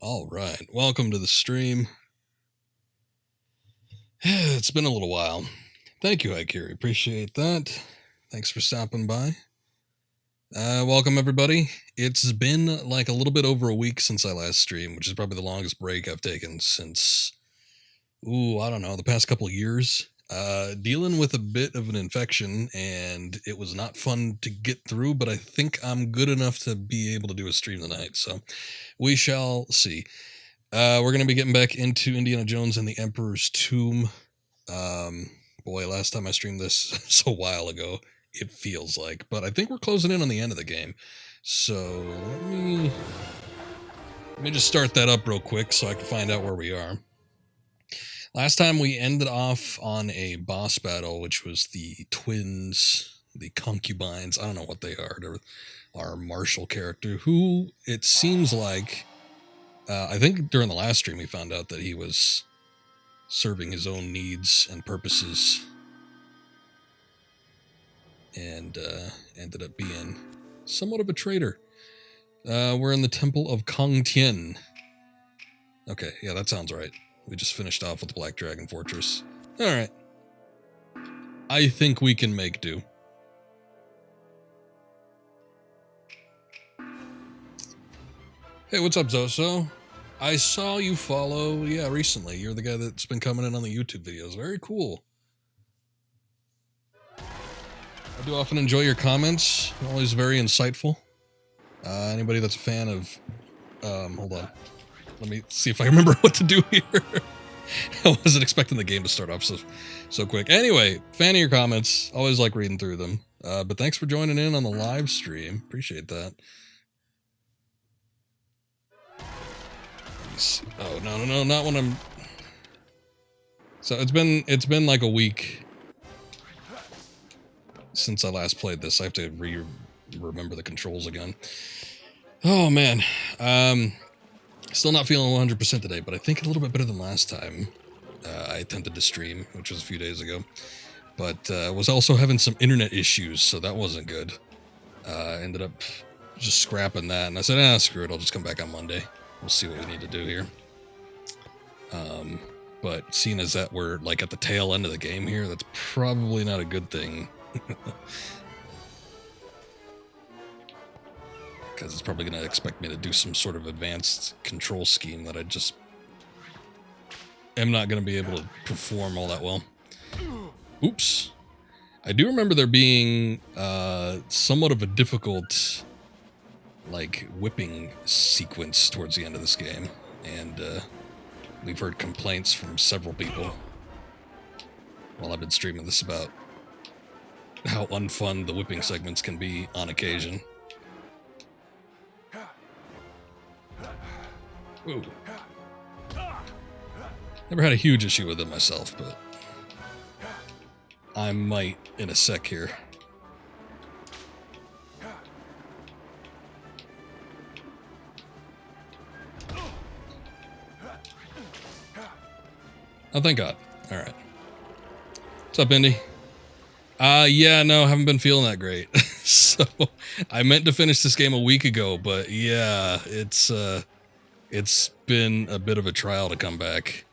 All right, welcome to the stream. It's been a little while. Thank you, Ikiri. Appreciate that. Thanks for stopping by. Welcome, everybody. It's been like a little bit over a week since I last streamed, which is probably the longest break I've taken since, I don't know, the past couple of years. Dealing with a bit of an infection, and it was not fun to get through, but I think I'm good enough to be able to do a stream tonight, so we shall see. We're going to be getting back into Indiana Jones and the Emperor's Tomb. Boy, last time I streamed this was a while ago, it feels like. But I think we're closing in on the end of the game. So let me just start that up real quick so I can find out where we are. Last time we ended off on a boss battle, which was the twins, the concubines. I don't know what they are. They're our martial character, who it seems like... I think during the last stream we found out that he was serving his own needs and purposes and ended up being somewhat of a traitor. We're in the Temple of Kongtian. Okay, yeah, that sounds right. We just finished off with the Black Dragon Fortress. Alright. I think we can make do. Hey, what's up, Zoso? I saw you follow, recently. You're the guy that's been coming in on the YouTube videos. Very cool. I do often enjoy your comments. Always very insightful. Anybody that's a fan of... hold on. Let me see if I remember what to do here. I wasn't expecting the game to start off so quick. Anyway, fan of your comments. Always like reading through them. But thanks for joining in on the live stream. Appreciate that. Oh, no, not when I'm... So it's been like a week since I last played this. I have to remember the controls again. Oh, man. Still not feeling 100% today, but I think a little bit better than last time I attempted to stream, which was a few days ago. But was also having some internet issues, so that wasn't good. Ended up just scrapping that, and I said, screw it, I'll just come back on Monday. We'll see what we need to do here. But seeing as that we're like at the tail end of the game here, that's probably not a good thing. Because it's probably going to expect me to do some sort of advanced control scheme that I just am not going to be able to perform all that well. Oops. I do remember there being somewhat of a difficult like whipping sequence towards the end of this game, and we've heard complaints from several people while I've been streaming this about how unfun the whipping segments can be on occasion. Ooh. Never had a huge issue with it myself, but I might in a sec here. Oh, thank God. All right. What's up, Indy? Yeah, no, haven't been feeling that great. So I meant to finish this game a week ago, but yeah, it's been a bit of a trial to come back.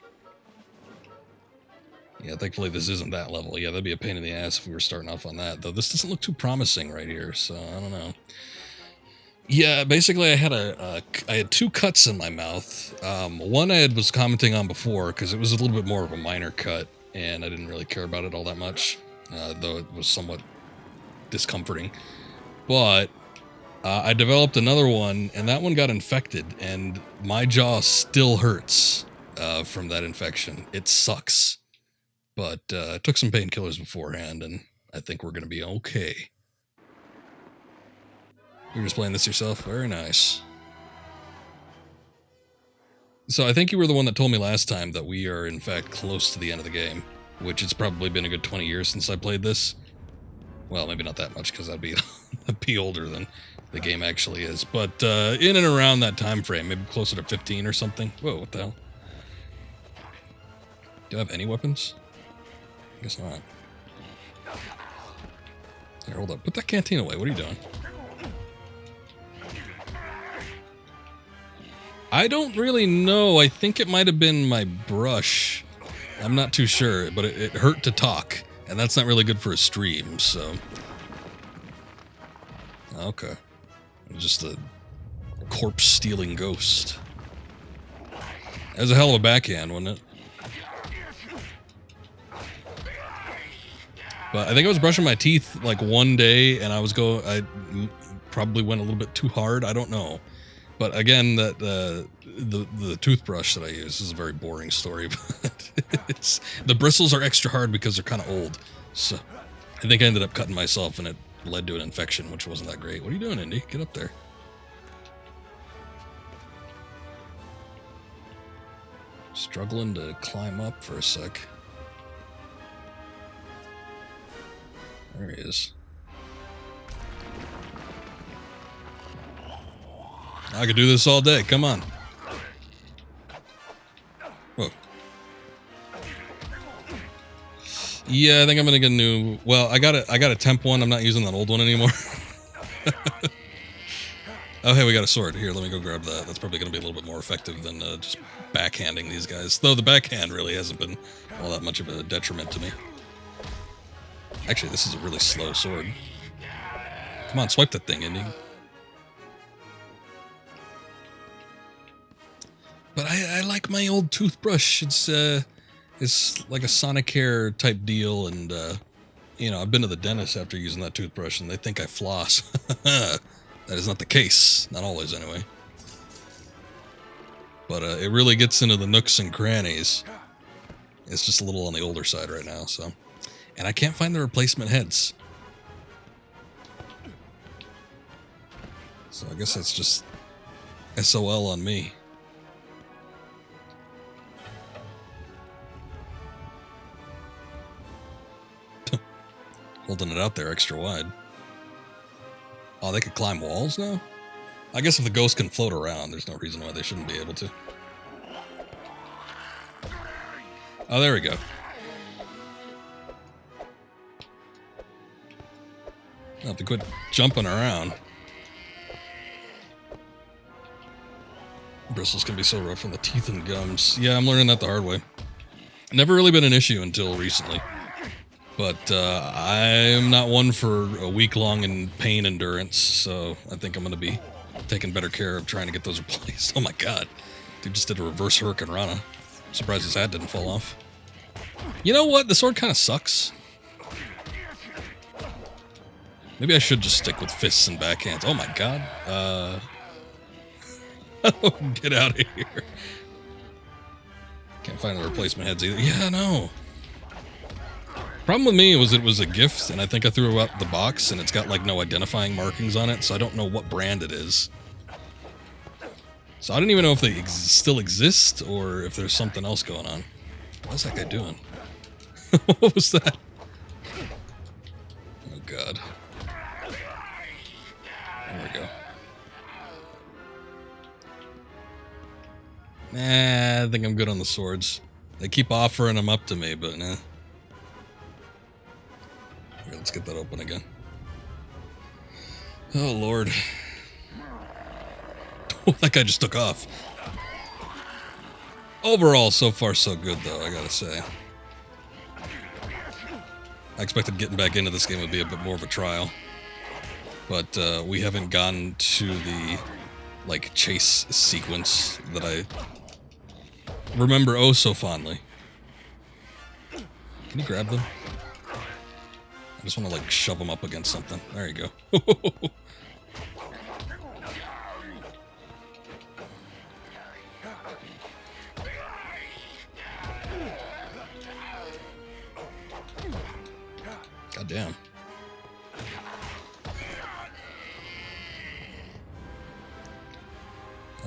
Yeah, thankfully this isn't that level. Yeah, that'd be a pain in the ass if we were starting off on that, though. This doesn't look too promising right here, so I don't know. Yeah, basically I had two cuts in my mouth. One I was commenting on before because it was a little bit more of a minor cut, and I didn't really care about it all that much, though it was somewhat discomforting. But I developed another one, and that one got infected, and my jaw still hurts from that infection. It sucks. But I took some painkillers beforehand, and I think we're going to be okay. You're just playing this yourself? Very nice. So I think you were the one that told me last time that we are, in fact, close to the end of the game, which it's probably been a good 20 years since I played this. Well, maybe not that much, because I'd be older than the game actually is. But in and around that time frame, maybe closer to 15 or something. Whoa, what the hell? Do I have any weapons? I guess not. Here, hold up. Put that canteen away. What are you doing? I don't really know. I think it might have been my brush. I'm not too sure, but it hurt to talk, and that's not really good for a stream, so... Okay. Just a corpse-stealing ghost. That was a hell of a backhand, wasn't it? But I think I was brushing my teeth like one day, and I probably went a little bit too hard. I don't know. But again, the toothbrush that I use is a very boring story. But the bristles are extra hard because they're kind of old. So I think I ended up cutting myself, and it led to an infection, which wasn't that great. What are you doing, Indy? Get up there. Struggling to climb up for a sec. There he is. I could do this all day. Come on. Whoa. Yeah, I think I'm gonna get a new. Well, I got a temp one. I'm not using that old one anymore. Oh, hey, we got a sword. Here, let me go grab that. That's probably gonna be a little bit more effective than just backhanding these guys. Though the backhand really hasn't been all that much of a detriment to me. Actually, this is a really slow sword. Come on, swipe that thing, Indy. But I like my old toothbrush. It's like a Sonicare type deal, and you know, I've been to the dentist after using that toothbrush, and they think I floss. That is not the case, not always anyway. But it really gets into the nooks and crannies. It's just a little on the older side right now, so. And I can't find the replacement heads. So I guess that's just SOL on me. Holding it out there extra wide. Oh, they could climb walls now? I guess if the ghost can float around, there's no reason why they shouldn't be able to. Oh, there we go. I'll have to quit jumping around. Bristles can be so rough on the teeth and gums. Yeah, I'm learning that the hard way. Never really been an issue until recently. But I'm not one for a week-long in pain endurance, so I think I'm going to be taking better care of trying to get those replaced. Oh my god. Dude just did a reverse Hurricane Rana. Surprised his hat didn't fall off. You know what? The sword kind of sucks. Maybe I should just stick with fists and backhands. Oh my god. Get out of here. Can't find the replacement heads either. Yeah, no. Problem with me was it was a gift, and I think I threw out the box, and it's got like no identifying markings on it, so I don't know what brand it is. So I don't even know if they still exist, or if there's something else going on. What's that guy doing? What was that? Oh god. There we go. Nah, I think I'm good on the swords. They keep offering them up to me, but nah. Here, let's get that open again. Oh, Lord. Oh, that guy just took off. Overall, so far so good, though, I gotta say. I expected getting back into this game would be a bit more of a trial. But we haven't gotten to the, like, chase sequence that I remember oh so fondly. Can you grab them? I just want to, like, shove them up against something. There you go. God damn.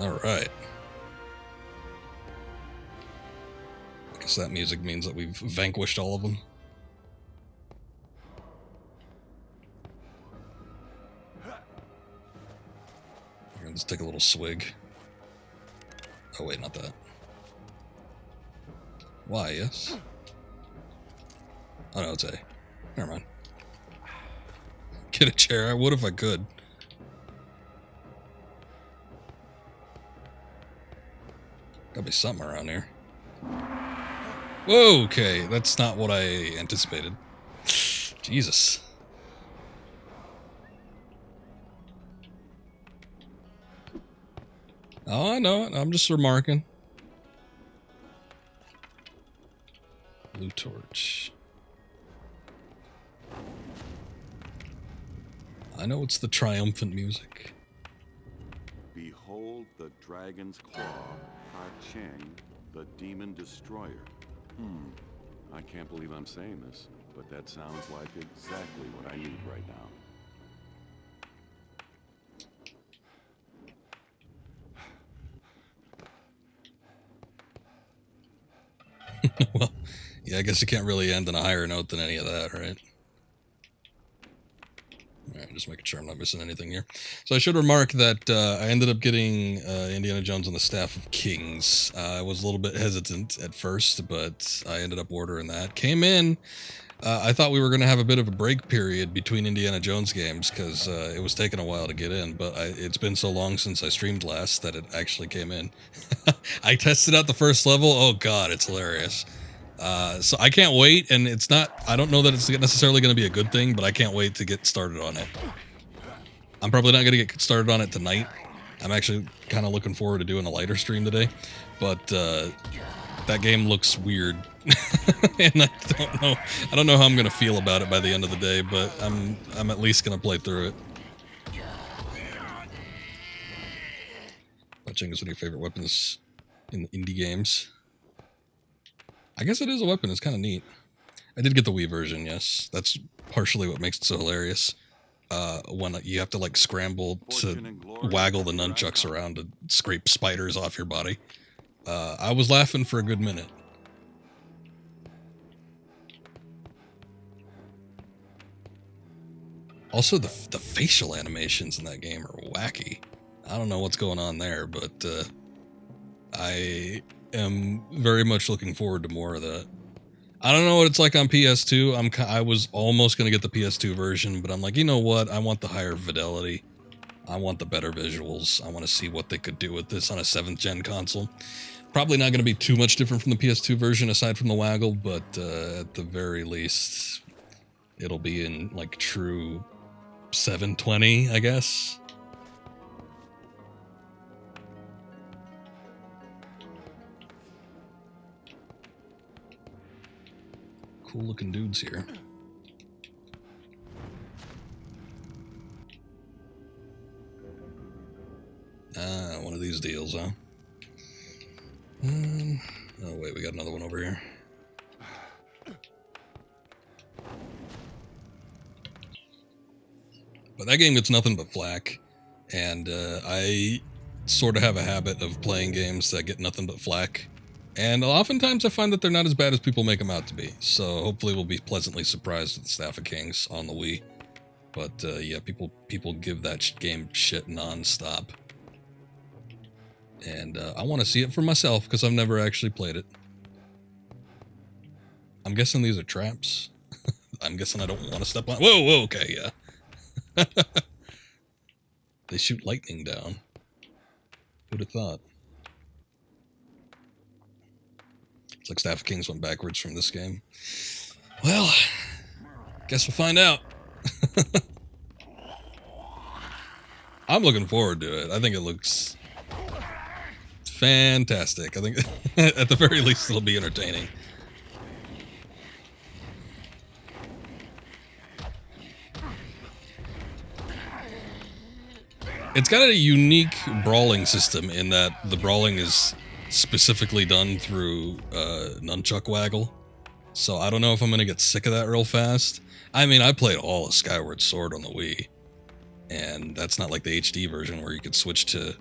All right. I guess that music means that we've vanquished all of them. Let's take a little swig. Oh wait, not that. Why, yes? Oh no, it's A. Never mind. Get a chair. I would if I could. Gotta be something around here. Whoa, okay, that's not what I anticipated. Jesus. Oh, I know it. I'm just remarking. Blue torch. I know it's the triumphant music. Behold the dragon's claw, Ha Cheng, the demon destroyer. I can't believe I'm saying this, but that sounds like exactly what I need right now. Well, yeah, I guess you can't really end on a higher note than any of that, right? Alright, just making sure I'm not missing anything here. So I should remark that I ended up getting Indiana Jones on the Staff of Kings. I was a little bit hesitant at first, but I ended up ordering that. Came in. I thought we were going to have a bit of a break period between Indiana Jones games because it was taking a while to get in, but it's been so long since I streamed last that it actually came in. I tested out the first level. Oh god, it's hilarious. So I can't wait, and it's not, I don't know that it's necessarily going to be a good thing, but I can't wait to get started on it. I'm probably not going to get started on it tonight. I'm actually kind of looking forward to doing a lighter stream today, but that game looks weird. And I don't know how I'm going to feel about it by the end of the day, but I'm at least going to play through it. Punching is one of your favorite weapons in the indie games. I guess it is a weapon. It's kind of neat. I did get the Wii version, yes. That's partially what makes it so hilarious. When you have to like scramble to waggle the nunchucks around to scrape spiders off your body. I was laughing for a good minute. Also, the facial animations in that game are wacky. I don't know what's going on there, but I am very much looking forward to more of that. I don't know what it's like on PS2. I was almost going to get the PS2 version, but I'm like, you know what? I want the higher fidelity. I want the better visuals. I want to see what they could do with this on a 7th gen console. Probably not going to be too much different from the PS2 version aside from the waggle, but at the very least, it'll be in like true 720, I guess. Cool looking dudes here. One of these deals, huh? Oh wait, we got another one over here. But that game gets nothing but flack, and I sort of have a habit of playing games that get nothing but flack. And oftentimes I find that they're not as bad as people make them out to be. So hopefully we'll be pleasantly surprised with the Staff of Kings on the Wii. But yeah, people give that game shit non-stop. And I want to see it for myself because I've never actually played it. I'm guessing these are traps. I'm guessing I don't want to step on... Whoa, okay, yeah. They shoot lightning down. Who'd have thought? It's like Staff of Kings went backwards from this game. Well, guess we'll find out. I'm looking forward to it. I think it looks fantastic. I think at the very least it'll be entertaining. It's got a unique brawling system in that the brawling is specifically done through nunchuck waggle. So I don't know if I'm going to get sick of that real fast. I mean, I played all of Skyward Sword on the Wii. And that's not like the HD version where you could switch to,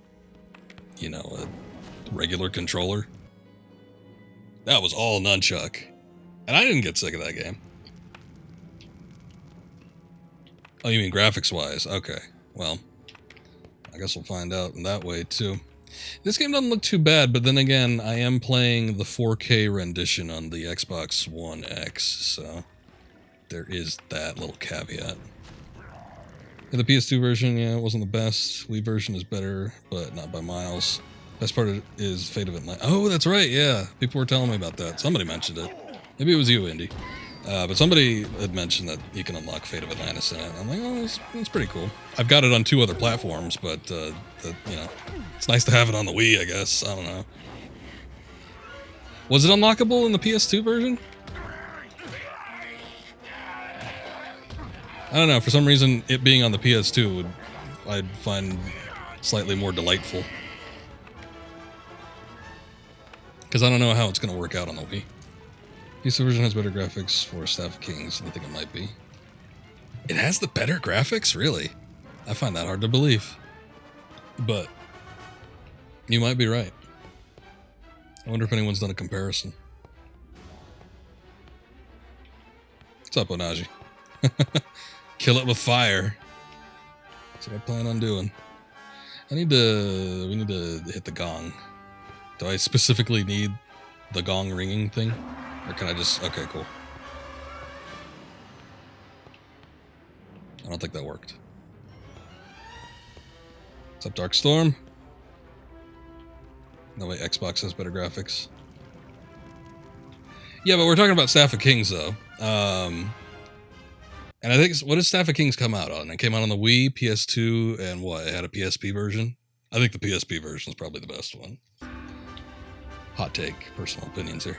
you know, a regular controller. That was all nunchuck. And I didn't get sick of that game. Oh, you mean graphics-wise? Okay, well, I guess we'll find out in that way, too. This game doesn't look too bad, but then again, I am playing the 4K rendition on the Xbox One X, so there is that little caveat. And the PS2 version, yeah, it wasn't the best. Wii version is better, but not by miles. Best part is Fate of It Night. Oh, that's right. Yeah, people were telling me about that. Somebody mentioned it. Maybe it was you, Indy. But somebody had mentioned that you can unlock Fate of Atlantis in it. I'm like, oh, that's pretty cool. I've got it on 2 other platforms, but it's nice to have it on the Wii, I guess. I don't know. Was it unlockable in the PS2 version? I don't know. For some reason, it being on the PS2 I'd find slightly more delightful. Because I don't know how it's going to work out on the Wii. PC version has better graphics for Staff of Kings than I think it might be. It has the better graphics? Really? I find that hard to believe. But you might be right. I wonder if anyone's done a comparison. What's up, Onaji? Kill it with fire. That's what I plan on doing. We need to hit the gong. Do I specifically need the gong ringing thing? Or can I just... Okay, cool. I don't think that worked. What's up, Darkstorm? No way, Xbox has better graphics. Yeah, but we're talking about Staff of Kings, though. And I think... What did Staff of Kings come out on? It came out on the Wii, PS2, and what? It had a PSP version? I think the PSP version is probably the best one. Hot take. Personal opinions here.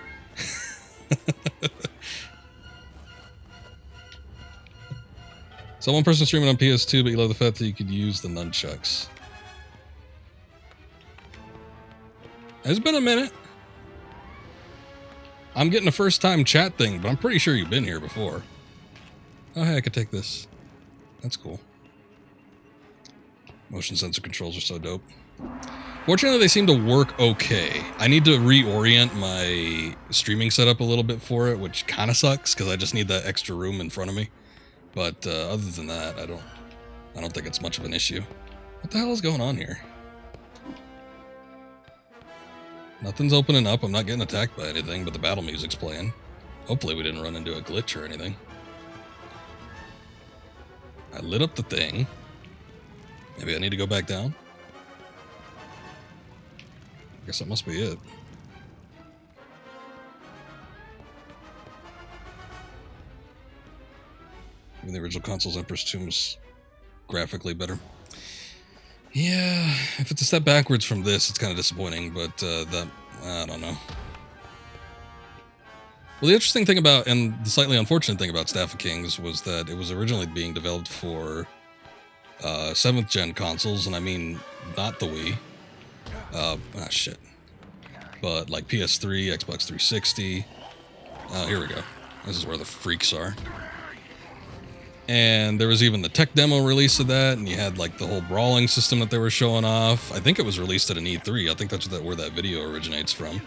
So one person streaming on PS2, but you love the fact that you could use the nunchucks. It's been a minute. I'm getting a first time chat thing, but I'm pretty sure you've been here before. Oh, hey, I could take this. That's cool. Motion sensor controls are so dope. Fortunately, they seem to work okay. I need to reorient my streaming setup a little bit for it, which kind of sucks because I just need that extra room in front of me. But other than that, I don't think it's much of an issue. What the hell is going on here? Nothing's opening up. I'm not getting attacked by anything, but the battle music's playing. Hopefully we didn't run into a glitch or anything. I lit up the thing. Maybe I need to go back down? I guess that must be it. Even the original console's Emperor's Tomb was graphically better. Yeah, if it's a step backwards from this, it's kind of disappointing, but I don't know. Well, the interesting thing about, and the slightly unfortunate thing about Staff of Kings was that it was originally being developed for 7th gen consoles, and I mean not the Wii. Shit. But like PS3, Xbox 360. Here we go. This is where the freaks are. And there was even the tech demo release of that, and you had like the whole brawling system that they were showing off. I think it was released at an E3. I think that's where that video originates from.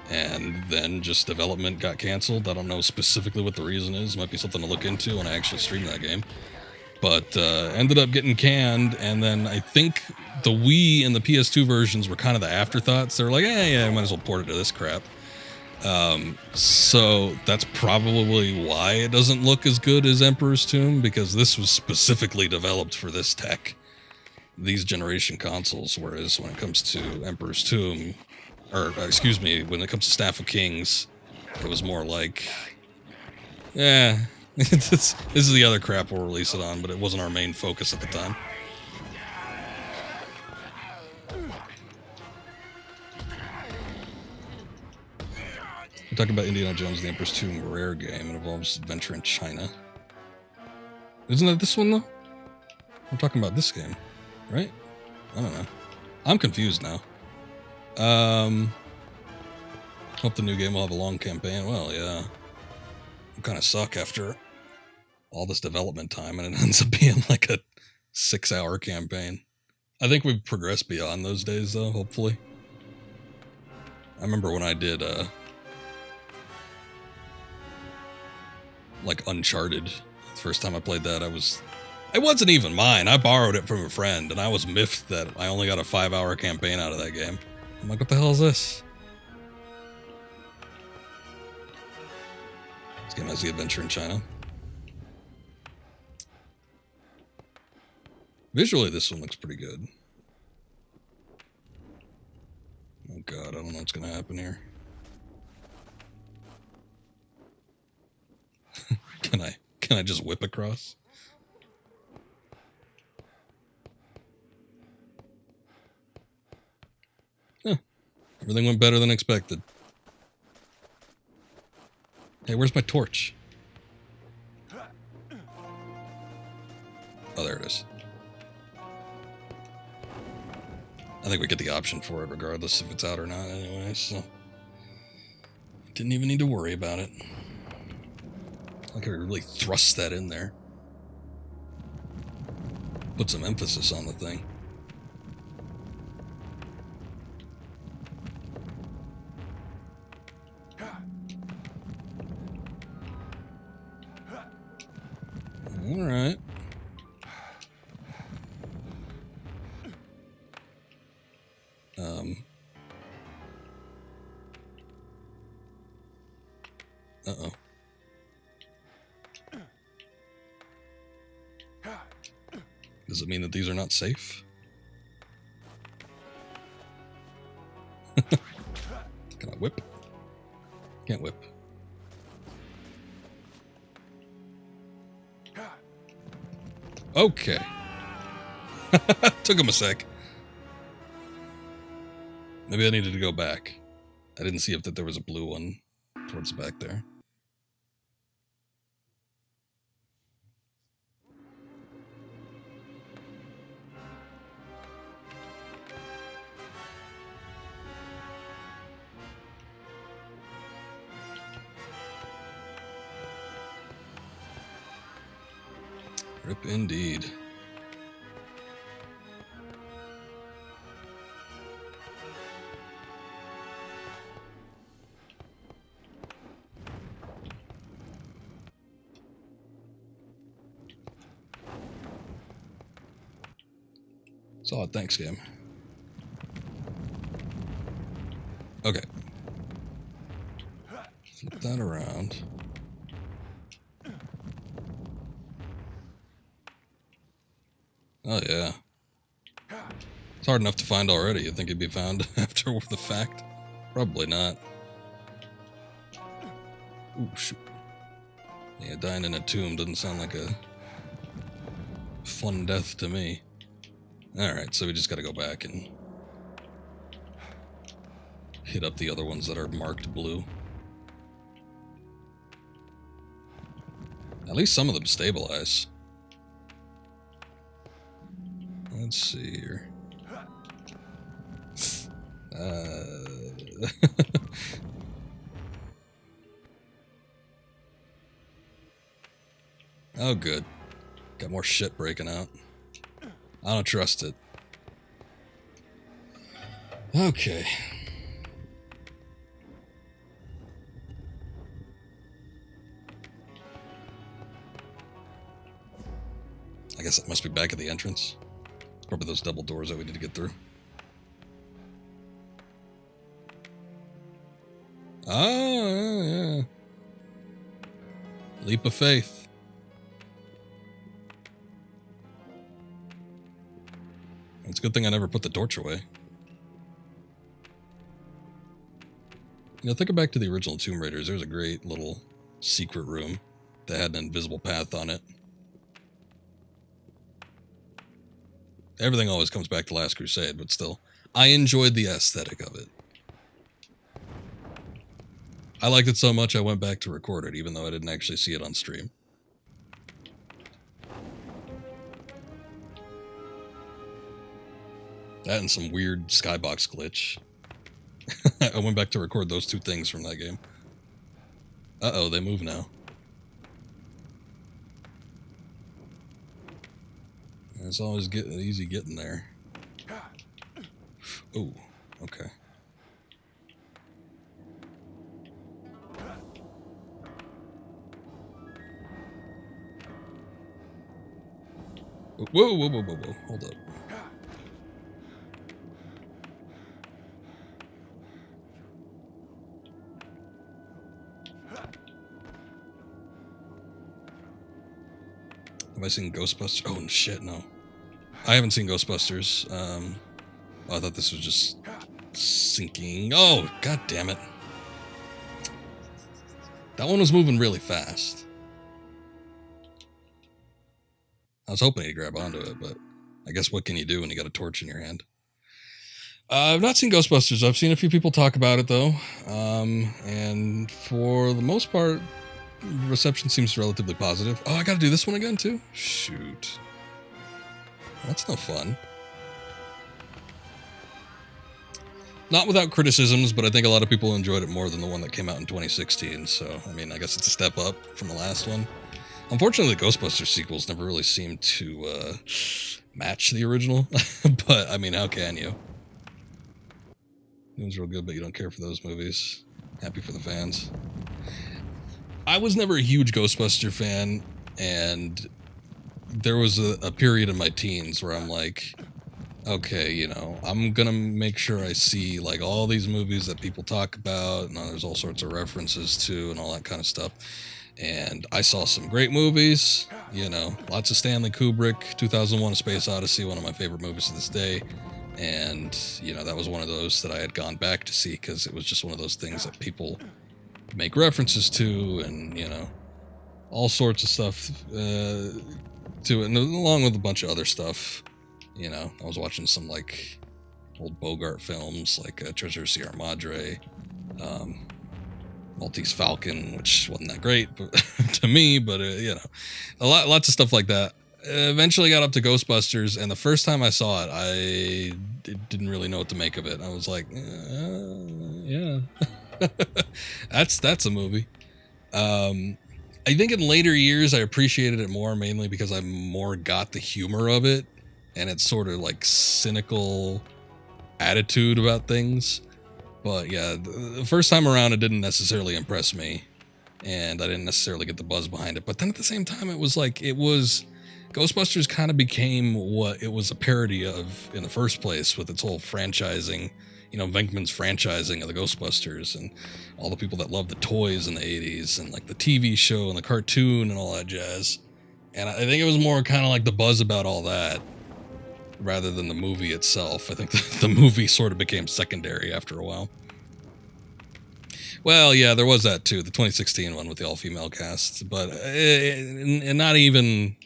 And then just development got canceled. I don't know specifically what the reason is. Might be something to look into when I actually stream that game. But ended up getting canned, and then I think the Wii and the PS2 versions were kind of the afterthoughts. They were like, yeah, I might as well port it to this crap. So that's probably why it doesn't look as good as Emperor's Tomb, because this was specifically developed for this tech, these generation consoles, whereas when it comes to Emperor's Tomb, or excuse me, when it comes to Staff of Kings, it was more like, this is the other crap we'll release it on, but it wasn't our main focus at the time. We're talking about Indiana Jones, the Emperor's Tomb rare game. It involves adventure in China. Isn't that this one, though? I'm talking about this game, right? I don't know. I'm confused now. Hope the new game will have a long campaign. Well, yeah. It'll kind of suck after all this development time, and it ends up being like a 6-hour campaign. I think we've progressed beyond those days, though, hopefully. I remember when I did, like Uncharted. The first time I played that, it wasn't even mine. I borrowed it from a friend, and I was miffed that I only got a 5-hour campaign out of that game. I'm like, what the hell is this? This game has the adventure in China. Visually, this one looks pretty good. Oh god, I don't know what's gonna happen here. Can I just whip across? Huh. Everything went better than expected. Hey, where's my torch? Oh, there it is. I think we get the option for it regardless if it's out or not anyway, so didn't even need to worry about it. Like I really thrust that in there. Put some emphasis on the thing. Alright. Uh-oh. Does it mean that these are not safe? Can I whip? Can't whip. Okay. Took him a sec. Maybe I needed to go back. I didn't see if that there was a blue one towards the back there. Rip indeed. Solid, thanks, game. Okay. Flip that around. Oh, yeah. It's hard enough to find already. You think it'd be found after the fact? Probably not. Ooh, shoot. Yeah, dying in a tomb doesn't sound like a fun death to me. Alright, so we just gotta go back and hit up the other ones that are marked blue. At least some of them stabilize. Let's see here. Oh, good. Got more shit breaking out. I don't trust it. Okay. I guess it must be back at the entrance. Probably those double doors that we need to get through. Oh, yeah. Leap of faith. It's a good thing I never put the torch away. You know, thinking back to the original Tomb Raiders, there's a great little secret room that had an invisible path on it. Everything always comes back to Last Crusade, but still, I enjoyed the aesthetic of it. I liked it so much I went back to record it, even though I didn't actually see it on stream. That and some weird skybox glitch. I went back to record those two things from that game. Uh-oh, they move now. It's always easy getting there. Oh, okay. Whoa, whoa, whoa, whoa, whoa. Hold up. Have I seen Ghostbusters? Oh, shit, no. I haven't seen Ghostbusters. I thought this was just Sinking. Oh, god damn it. That one was moving really fast. I was hoping he'd grab onto it, but I guess what can you do when you got a torch in your hand? I've not seen Ghostbusters. I've seen a few people talk about it, though. And for the most part, reception seems relatively positive. Oh, I gotta do this one again, too? Shoot. That's no fun. Not without criticisms, but I think a lot of people enjoyed it more than the one that came out in 2016. So, I mean, I guess it's a step up from the last one. Unfortunately, the Ghostbusters sequels never really seemed to match the original. But, I mean, how can you? It was real good, but you don't care for those movies. Happy for the fans. I was never a huge Ghostbuster fan, and there was a period in my teens where I'm like, okay, you know, I'm gonna make sure I see like all these movies that people talk about, and there's all sorts of references to, and all that kind of stuff. And I saw some great movies, you know, lots of Stanley Kubrick, 2001: A Space Odyssey, one of my favorite movies to this day. And, you know, that was one of those that I had gone back to see because it was just one of those things that people make references to, and, you know, all sorts of stuff to it, and along with a bunch of other stuff. You know, I was watching some like old Bogart films like Treasure of Sierra Madre, Maltese Falcon, which wasn't that great but, to me, but you know, lots of stuff like that. Eventually got up to Ghostbusters, and the first time I saw it, I didn't really know what to make of it. I was like, yeah, that's a movie. I think in later years I appreciated it more, mainly because I more got the humor of it and its sort of like cynical attitude about things. But yeah, the first time around it didn't necessarily impress me, and I didn't necessarily get the buzz behind it. But then at the same time, it was Ghostbusters kind of became what it was a parody of in the first place, with its whole franchising, you know, Venkman's franchising of the Ghostbusters and all the people that loved the toys in the 80s and like the TV show and the cartoon and all that jazz. And I think it was more kind of like the buzz about all that rather than the movie itself. I think the movie sort of became secondary after a while. Well, yeah, there was that too, the 2016 one with the all-female cast, but and not even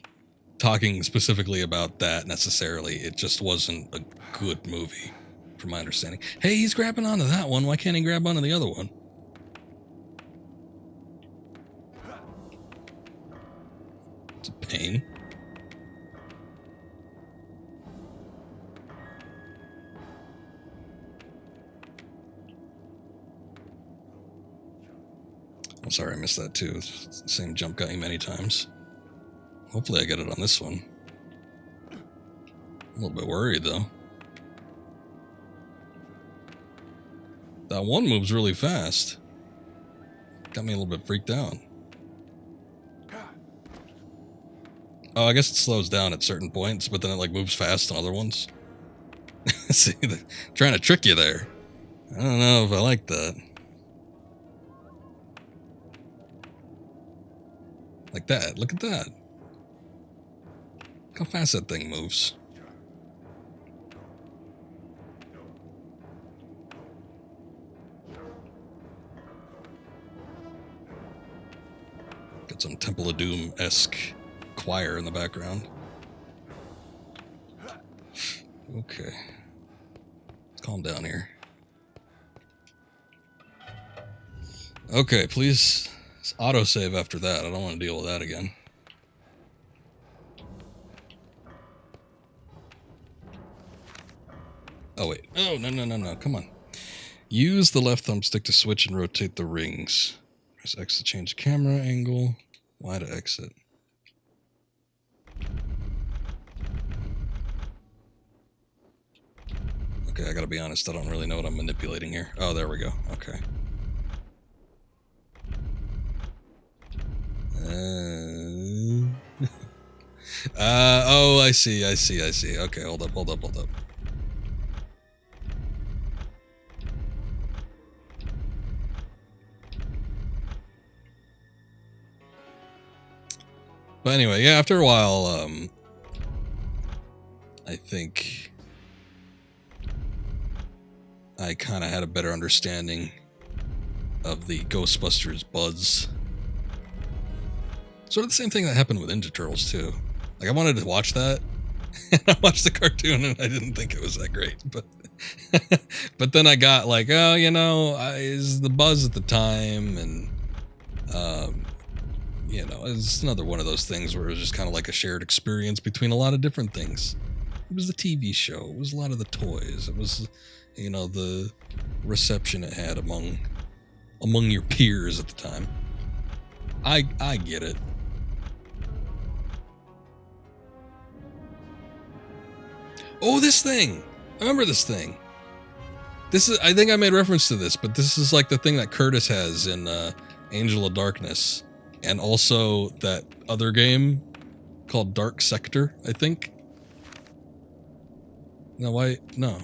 talking specifically about that necessarily. It just wasn't a good movie, from my understanding. Hey, he's grabbing onto that one. Why can't he grab onto the other one? It's a pain. I'm sorry I missed that too. The same jump got me many times. Hopefully I get it on this one. I'm a little bit worried though. That one moves really fast. Got me a little bit freaked out. Oh, I guess it slows down at certain points, but then it like moves fast on other ones. See, they're trying to trick you there. I don't know if I like that. Like that. Look at that. Look how fast that thing moves. Got some Temple of Doom-esque choir in the background. Okay. Let's calm down here. Okay, please autosave after that. I don't want to deal with that again. Oh, wait. Oh, no. Come on. Use the left thumbstick to switch and rotate the rings. Press X to change camera angle. Y to exit. Okay, I gotta be honest. I don't really know what I'm manipulating here. Oh, there we go. Okay. Oh, I see. Okay, hold up. But anyway, yeah, after a while, I think I kind of had a better understanding of the Ghostbusters buzz. Sort of the same thing that happened with Ninja Turtles too. Like I wanted to watch that, and I watched the cartoon and I didn't think it was that great. But but then I got like, oh, you know, is the buzz at the time, and you know, it's another one of those things where it was just kind of like a shared experience between a lot of different things. It was the TV show. It was a lot of the toys. It was, you know, the reception it had among your peers at the time. I get it. Oh, this thing! I remember this thing. This is, I think I made reference to this, but this is like the thing that Curtis has in Angel of Darkness. And also that other game called Dark Sector, I think. No, why? No,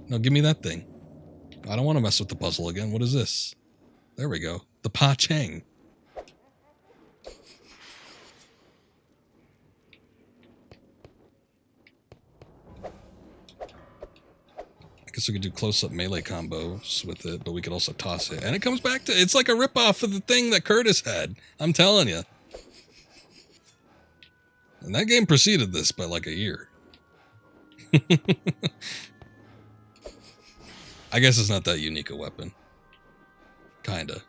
give me that thing. I don't want to mess with the puzzle again. What is this? There we go. The Pa Chang. I guess we could do close-up melee combos with it, but we could also toss it. And it comes back to, it's like a ripoff of the thing that Curtis had. I'm telling you. And that game preceded this by like a year. I guess it's not that unique a weapon. Kinda.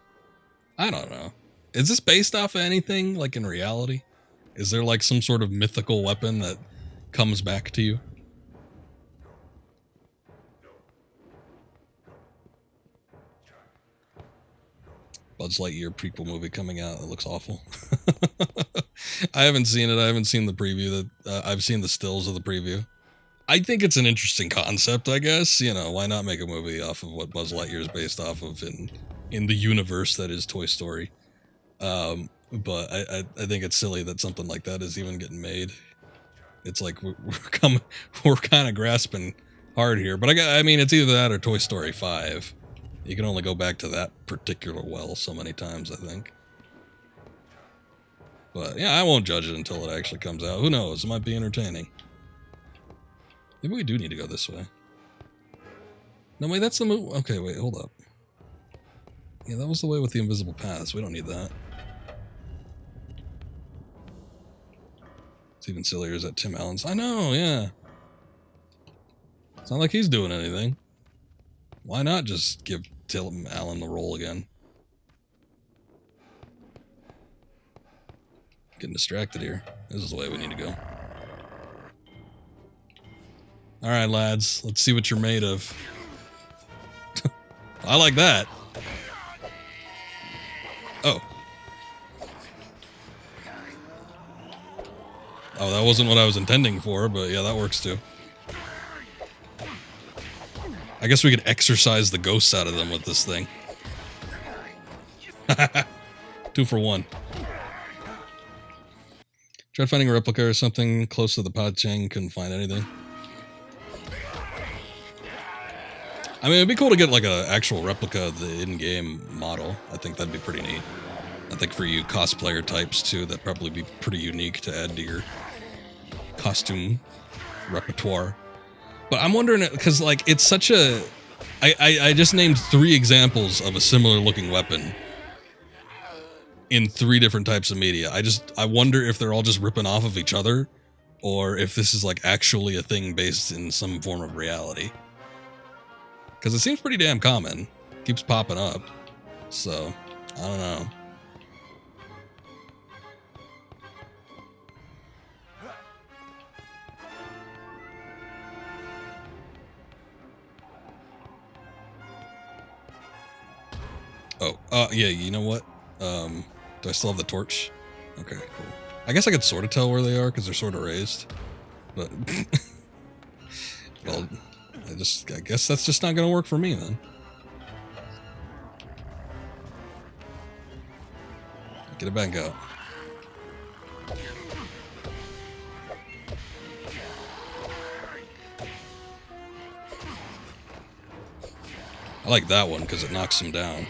I don't know. Is this based off of anything, like in reality? Is there like some sort of mythical weapon that comes back to you? Buzz Lightyear prequel movie coming out. It looks awful. I haven't seen it. I haven't seen the preview. I've seen the stills of the preview. I think it's an interesting concept, I guess. You know, why not make a movie off of what Buzz Lightyear is based off of in the universe that is Toy Story? But I think it's silly that something like that is even getting made. It's like we're kind of grasping hard here. But I mean, it's either that or Toy Story 5. You can only go back to that particular well so many times, I think. But yeah, I won't judge it until it actually comes out. Who knows? It might be entertaining. Maybe we do need to go this way. No, wait, that's the move. Okay, wait, hold up. Yeah, that was the way with the invisible paths. We don't need that. It's even sillier is that Tim Allen's. I know, yeah. It's not like he's doing anything. Why not just give Tim Allen the role again? Getting distracted here. This is the way we need to go. Alright, lads. Let's see what you're made of. I like that. Oh. Oh, that wasn't what I was intending for, but yeah, that works too. I guess we could exorcise the ghosts out of them with this thing. 2 for 1. Tried finding a replica or something close to the Pa Chang, couldn't find anything. I mean, it'd be cool to get like an actual replica of the in-game model. I think that'd be pretty neat. I think for you cosplayer types too, that'd probably be pretty unique to add to your costume repertoire. But I'm wondering, because like it's such a... I just named 3 examples of a similar looking weapon in 3 different types of media. I wonder if they're all just ripping off of each other, or if this is like actually a thing based in some form of reality. Because it seems pretty damn common. Keeps popping up. So, I don't know. Oh, yeah, you know what? Do I still have the torch? Okay, cool. I guess I could sort of tell where they are because they're sort of raised. But, well, I guess that's just not going to work for me then. Get it back out. I like that one because it knocks him down.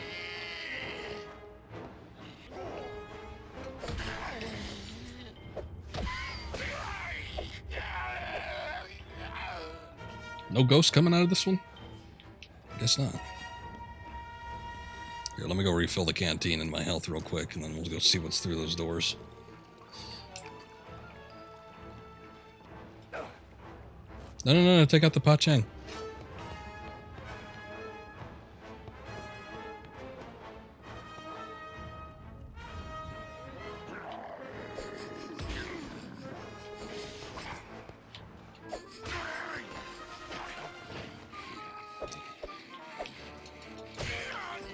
No ghosts coming out of this one? Guess not. Here, let me go refill the canteen and my health real quick, and then we'll go see what's through those doors. No, take out the Pa Chang.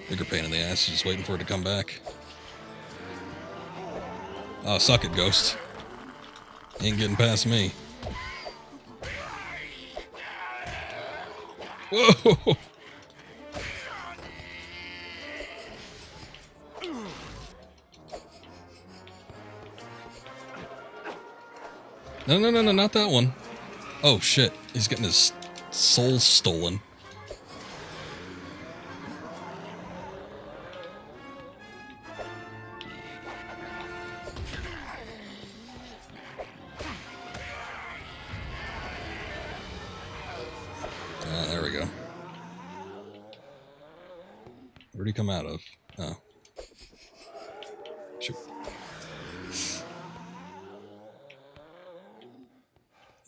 Bigger pain in the ass, just waiting for it to come back. Oh, suck it, Ghost. Ain't getting past me. Whoa! No, not that one. Oh, shit. He's getting his soul stolen. There we go. Where'd he come out of? Oh. Shoot.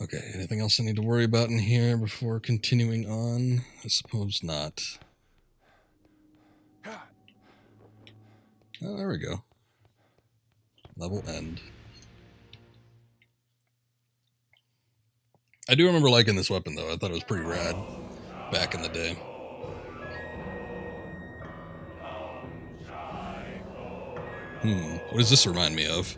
Okay, anything else I need to worry about in here before continuing on? I suppose not. Oh, there we go. Level end. I do remember liking this weapon, though. I thought it was pretty rad back in the day. What does this remind me of?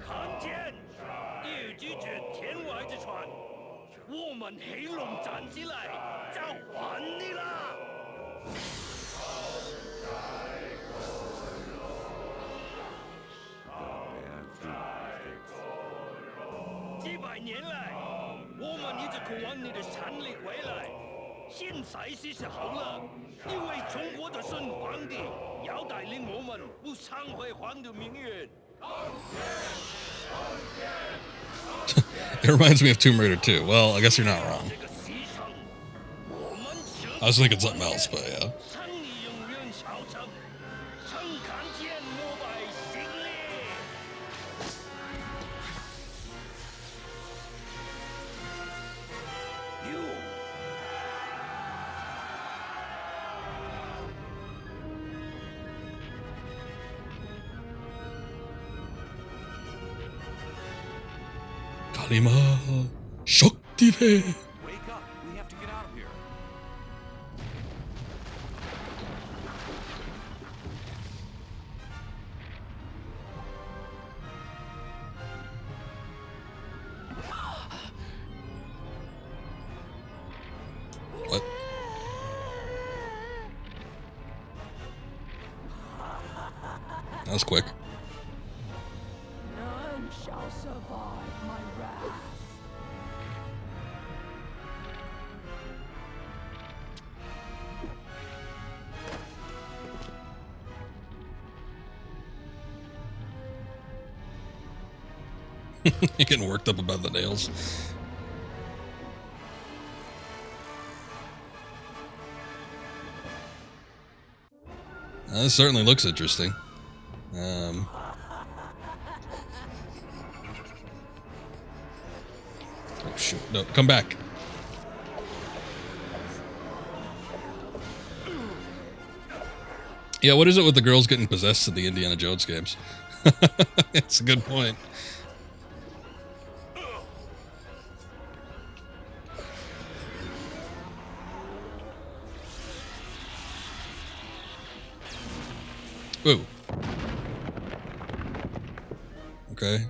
It reminds me of Tomb Raider 2. Well, I guess you're not wrong. I was thinking something else, but yeah. Kalima Shaktive. Wake up! We have to get out of here. What? That was quick. None shall survive my wrath. You're getting worked up about the nails. This certainly looks interesting. Oh shoot, no, come back. Yeah, what is it with the girls getting possessed in the Indiana Jones games? It's a good point. Ooh. Okay.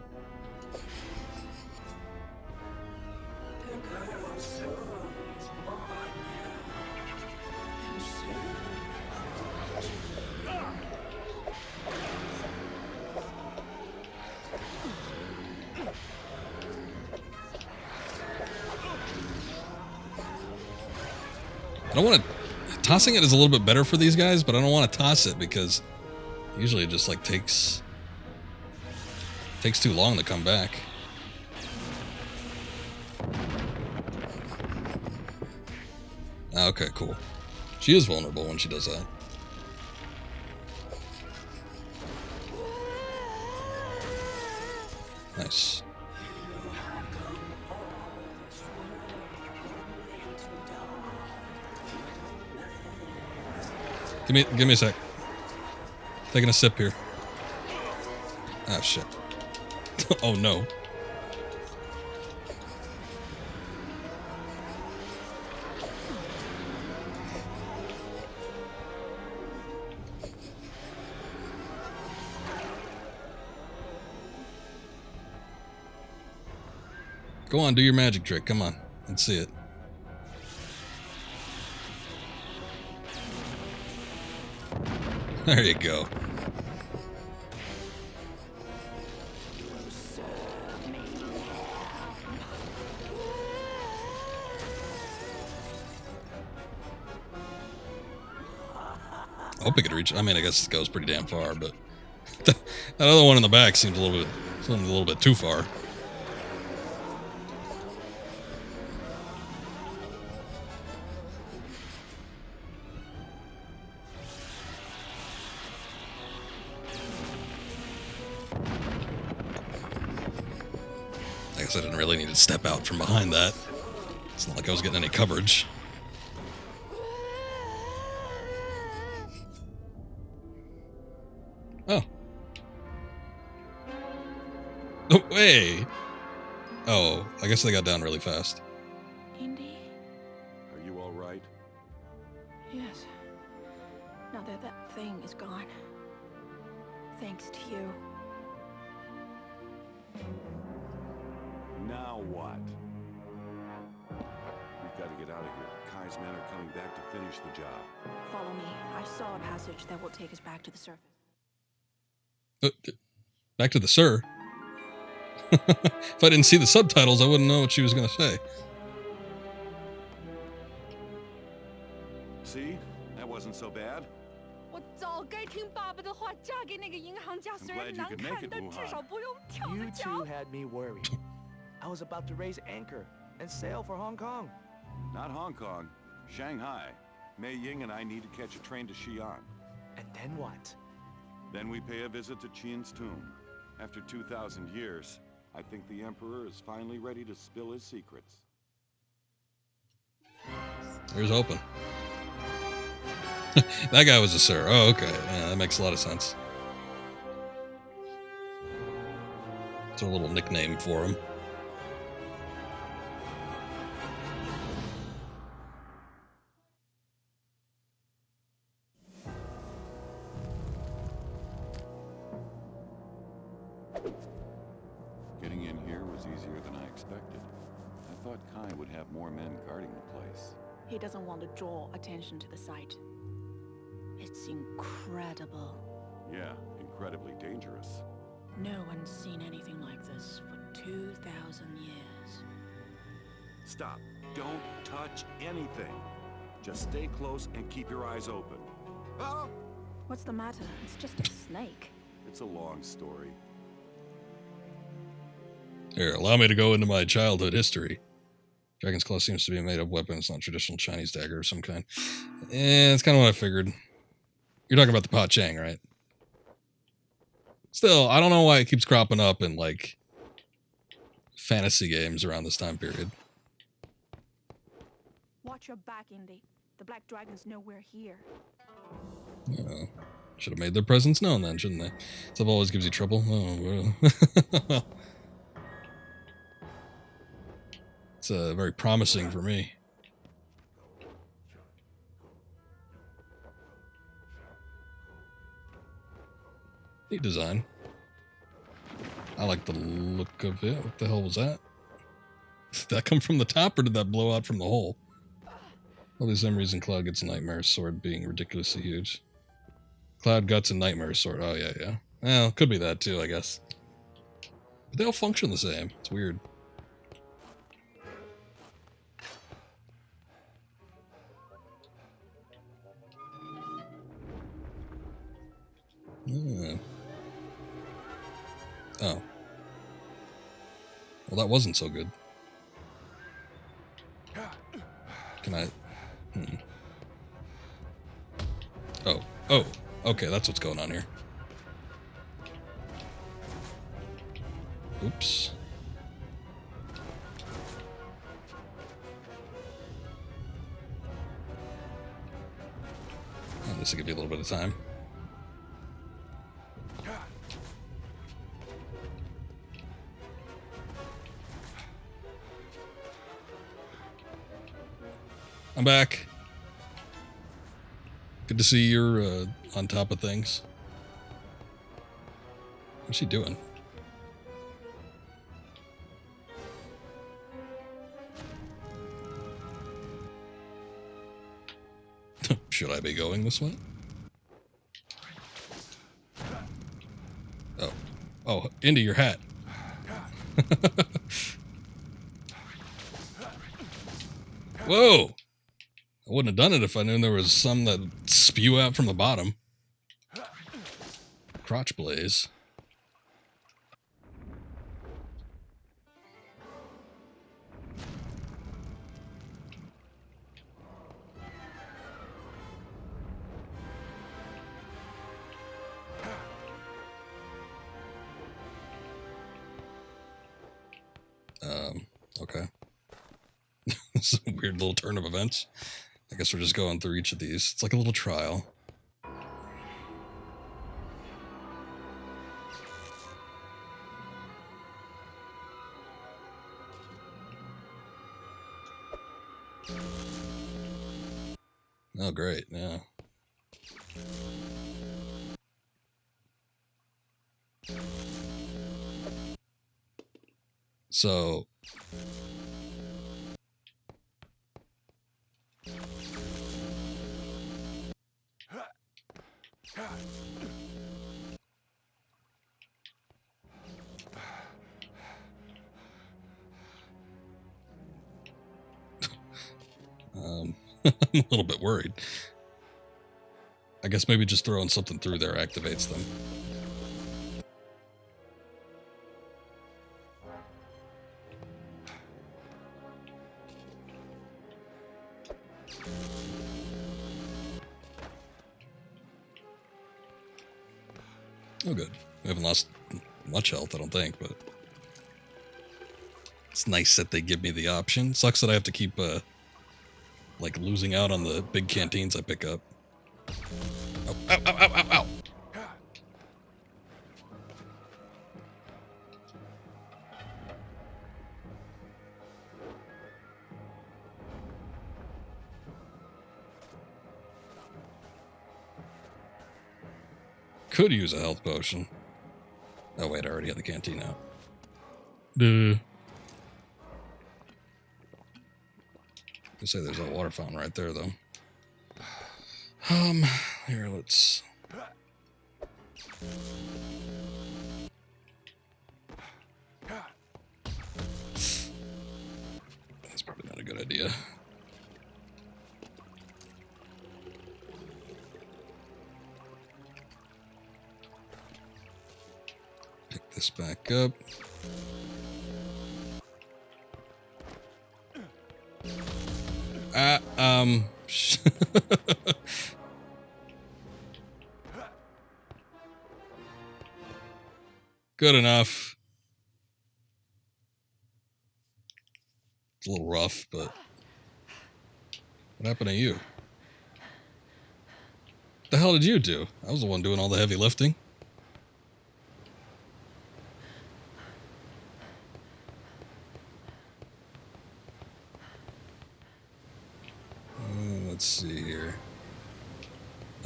I don't want to... Tossing it is a little bit better for these guys, but I don't want to toss it because usually it just like takes too long to come back. Okay, cool. She is vulnerable when she does that. Nice. Give me a sec. Taking a sip here. Ah, shit. Oh no. Go on, do your magic trick. Come on. Let's see it. There you go. I hope it could reach. I mean, I guess it goes pretty damn far, but that other one in the back seems a little bit too far. I guess I didn't really need to step out from behind that. It's not like I was getting any coverage. Oh. Oh, hey! Oh, I guess they got down really fast. Indy? Are you all right? Yes. Now that that thing is gone. Thanks to you. Now what? We've got to get out of here. Kai's men are coming back to finish the job. Follow me. I saw a passage that will take us back to the surface. Back to the sir. If I didn't see the subtitles, I wouldn't know what she was going to say. See? That wasn't so bad. 我早该听爸爸的话，嫁给那个银行家。虽然 glad you 难 could 看 make，it, 但至 Wuhan. 少不用跳着 You 脚 two。had me worried. I was about to raise anchor and sail for Hong Kong. Not Hong Kong. Shanghai. Mei Ying and I need to catch a train to Xi'an. And then what? Then we pay a visit to Qin's tomb. After 2,000 years, I think the Emperor is finally ready to spill his secrets. There's open. That guy was a sir. Oh, okay. Yeah, that makes a lot of sense. It's a little nickname for him. Getting in here was easier than I expected. I thought Kai would have more men guarding the place. He doesn't want to draw attention to the site. It's incredible. Yeah, incredibly dangerous. No one's seen anything like this for 2,000 years. Stop. Don't touch anything. Just stay close and keep your eyes open. Ah! What's the matter? It's just a snake. It's a long story. Here, allow me to go into my childhood history. Dragon's Claw seems to be a made-up weapon. It's not traditional Chinese dagger of some kind. Yeah, that's kind of what I figured. You're talking about the Pa Chang, right? Still, I don't know why it keeps cropping up in, like, fantasy games around this time period. Watch your back, Indy. The Black Dragon's nowhere here. Should have made their presence known then, shouldn't they? Stuff always gives you trouble. Oh, well. It's very promising for me. Neat design. I like the look of it. What the hell was that? Did that come from the top or did that blow out from the hole? Well, some reason Cloud gets a Nightmare Sword being ridiculously huge. Cloud Guts and Nightmare Sword. Oh, yeah, yeah. Well, could be that too, I guess. But they all function the same. It's weird. Oh. Well, that wasn't so good. Can I... Oh, okay, that's what's going on here. Oops. Oh, this will give you a little bit of time. I'm back. Good to see you're on top of things. What's she doing? Should I be going this way? Oh. Oh, Indy, your hat. Whoa! I wouldn't have done it if I knew there was some that spew out from the bottom. Crotch blaze. Okay. This is a weird little turn of events. I guess we're just going through each of these. It's like a little trial. Oh, great, yeah. So... I'm a little bit worried. I guess maybe just throwing something through there activates them. Oh, good. We haven't lost much health, I don't think, but it's nice that they give me the option. Sucks that I have to keep, like, losing out on the big canteens I pick up. Oh, ow, ow, ow, ow, ow! Could use a health potion. Oh wait, I already had the canteen out. Duh. I say there's a water fountain right there, though. Here, let's... That's probably not a good idea. Pick this back up. Good enough. It's a little rough, but... What happened to you? What the hell did you do? I was the one doing all the heavy lifting. Let's see here.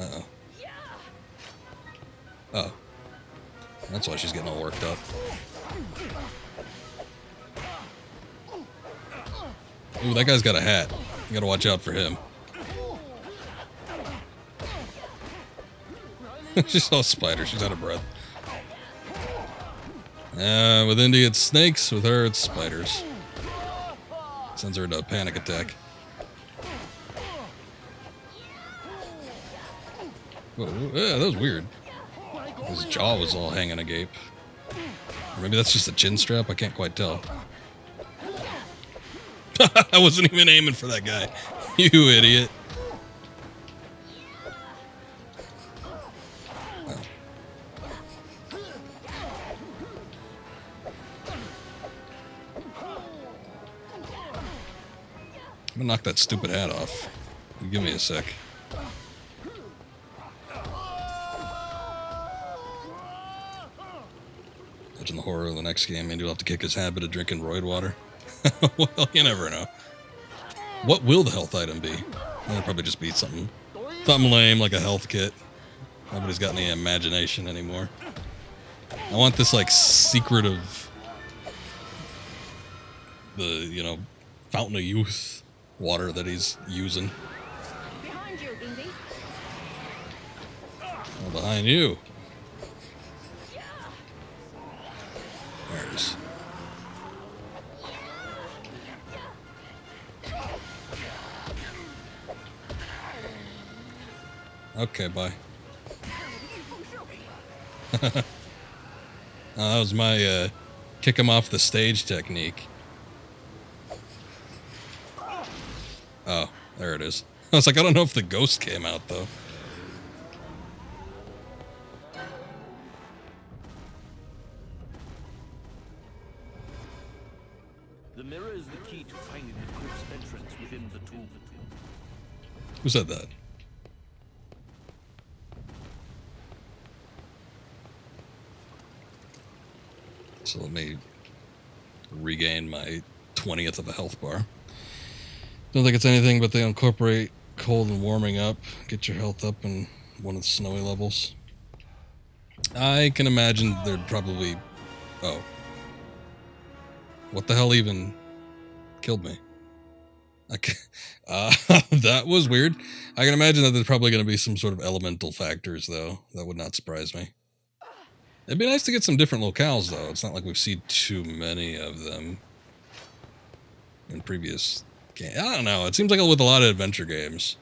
Uh-oh. Oh. That's why she's getting all worked up. Ooh, that guy's got a hat. You gotta watch out for him. She saw a spider. She's out of breath. With Indy, it's snakes. With her, it's spiders. Sends her into a panic attack. Whoa, yeah, that was weird. His jaw was all hanging agape. Or maybe that's just a chin strap. I can't quite tell. I wasn't even aiming for that guy. You idiot. gonna knock that stupid hat off. Give me a sec. Imagine the horror of the next game. Maybe he'll have to kick his habit of drinking roid water. Well, you never know. What will the health item be? It'll probably just be something lame, like a health kit. Nobody's got any imagination anymore. I want this, like, secret of the, you know, fountain of youth water that he's using. Behind you, Indy. Oh, behind you. There it is. Okay, bye. That was my kick him off the stage technique. Oh, there it is. I was like, I don't know if the ghost came out, though. The mirror is the key to finding the crypt's entrance within the tomb. Who said that? So let me regain my 20th of a health bar. Don't think it's anything, but they incorporate cold and warming up. Get your health up in one of the snowy levels. I can imagine there'd probably... Oh. What the hell even killed me? That was weird. I can imagine that there's probably going to be some sort of elemental factors, though. That would not surprise me. It'd be nice to get some different locales, though. It's not like we've seen too many of them in previous games. I don't know. It seems like with a lot of adventure games,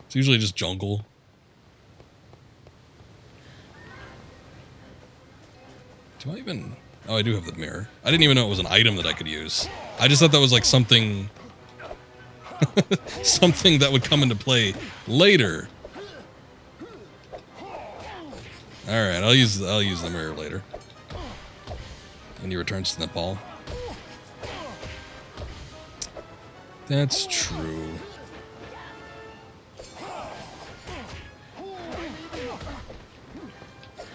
it's usually just jungle. Do I even... Oh, I do have the mirror. I didn't even know it was an item that I could use. I just thought that was like something... something that would come into play later. Alright, I'll use the mirror later. And he returns to Nepal. That's true.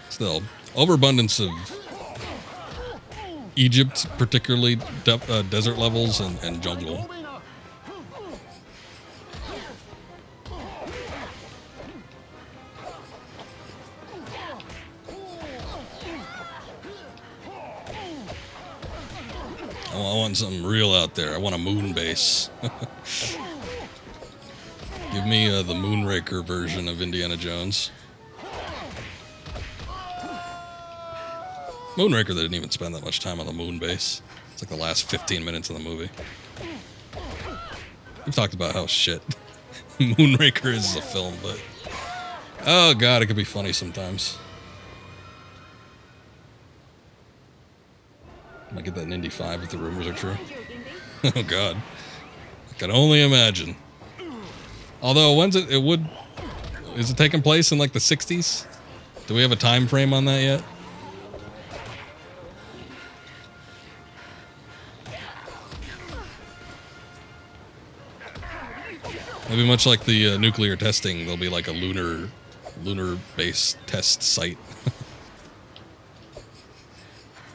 Still, overabundance of Egypt, particularly desert levels and jungle. I want something real out there. I want a moon base. Give me the Moonraker version of Indiana Jones. Moonraker, they didn't even spend that much time on the moon base. It's like the last 15 minutes of the movie. We've talked about how shit Moonraker is as a film, but... Oh god, it could be funny sometimes. Might get that in Indy 5 if the rumors are true. Oh god. I can only imagine. Although, when's it would... Is it taking place in like the 60s? Do we have a time frame on that yet? Maybe much like the nuclear testing, there'll be like a lunar base test site.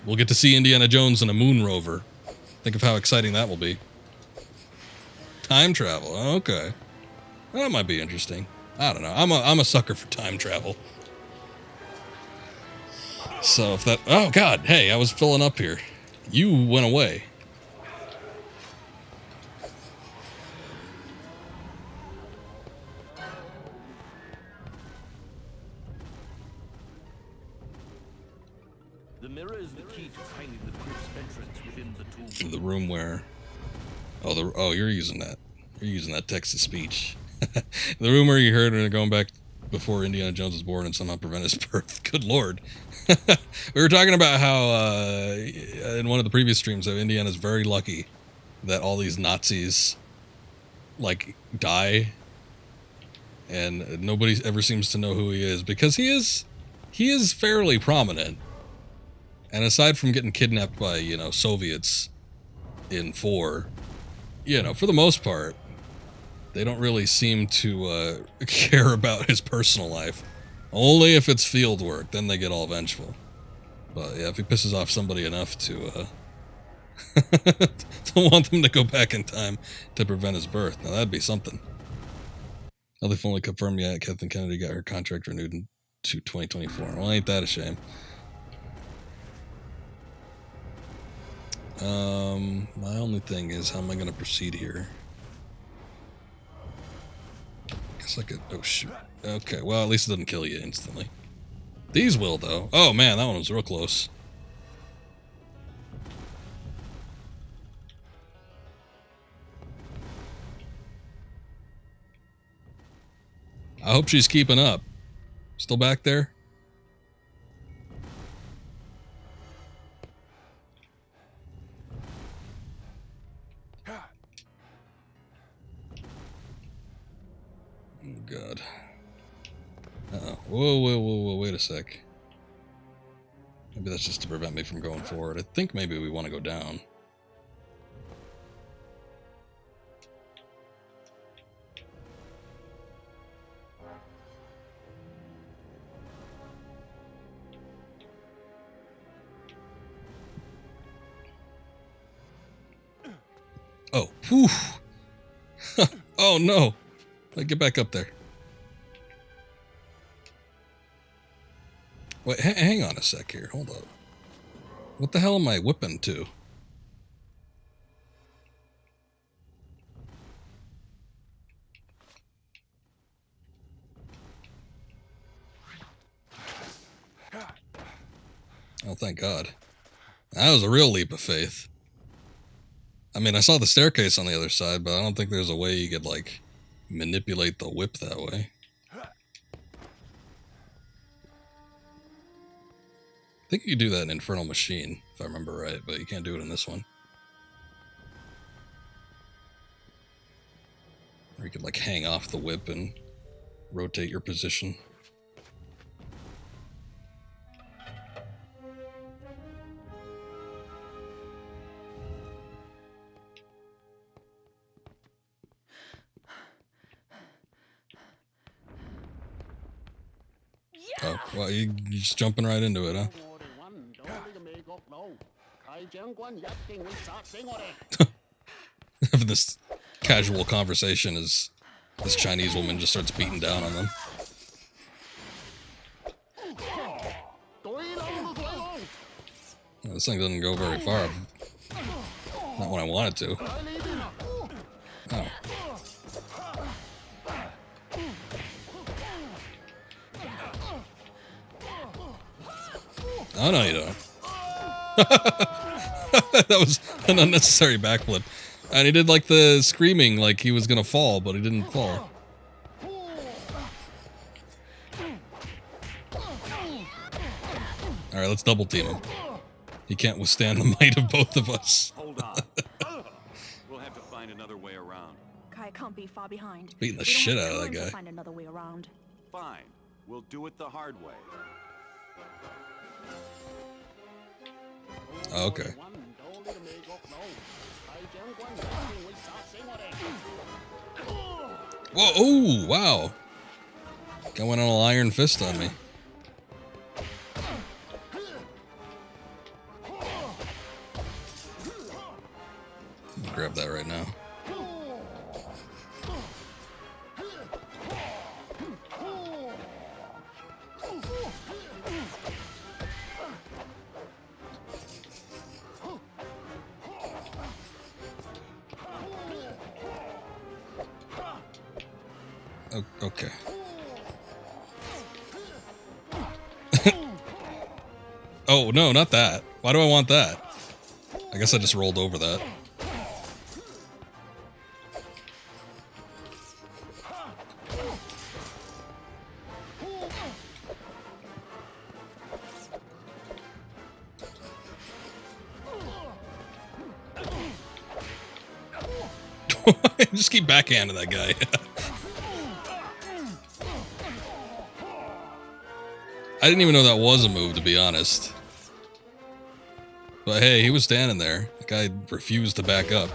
We'll get to see Indiana Jones in a moon rover. Think of how exciting that will be. Time travel, okay. That might be interesting. I don't know. I'm a sucker for time travel. So if that... Oh god, hey, I was filling up here. You went away. The mirror is the key to finding the crypt's entrance within the tomb. The room where... Oh, you're using that. You're using that text-to-speech. The room where you heard when going back before Indiana Jones was born and somehow prevent his birth. Good lord. We were talking about how, in one of the previous streams, how Indiana's very lucky that all these Nazis, like, die. And nobody ever seems to know who he is. Because he is fairly prominent. And aside from getting kidnapped by, Soviets in 4, for the most part, they don't really seem to care about his personal life. Only if it's field work, then they get all vengeful. But yeah, if he pisses off somebody enough to to want them to go back in time to prevent his birth, now that'd be something. Now they've only confirmed yet Kathleen Kennedy got her contract renewed to 2024. Well, ain't that a shame? My only thing is, how am I going to proceed here? Guess I could. Oh shoot. Okay, well at least it doesn't kill you instantly. These will though. Oh man, that one was real close. I hope she's keeping up. Still back there? Oh god. Uh-oh. Whoa, wait a sec. Maybe that's just to prevent me from going forward. I think maybe we want to go down. Oh, whew. Oh no. Get back up there. Wait, hang on a sec here. Hold up. What the hell am I whipping to? Oh, thank God. That was a real leap of faith. I mean, I saw the staircase on the other side, but I don't think there's a way you could, like, manipulate the whip that way. I think you could do that in Infernal Machine, if I remember right, but you can't do it in this one. Or you could, like, hang off the whip and rotate your position. Oh, well, you're just jumping right into it, huh? Having this casual conversation as this Chinese woman just starts beating down on them. Well, this thing doesn't go very far. Not when I want it to. Oh. Oh, no, you don't. That was an unnecessary backflip. And he did, like, the screaming like he was gonna fall, but he didn't fall. Alright, let's double team him. He can't withstand the might of both of us. Hold on. We'll have to find another way around. Kai can't be far behind. Beating the We don't shit have out of that time to guy. Find another way around. Fine. We'll do it the hard way. Oh, okay. Whoa, oh, wow. Guy went on an iron fist on me. I'll grab that right now. Okay. Oh, no, not that. Why do I want that? I guess I just rolled over that. Just keep backhanding that guy. I didn't even know that was a move, to be honest. But hey, he was standing there. The guy refused to back up.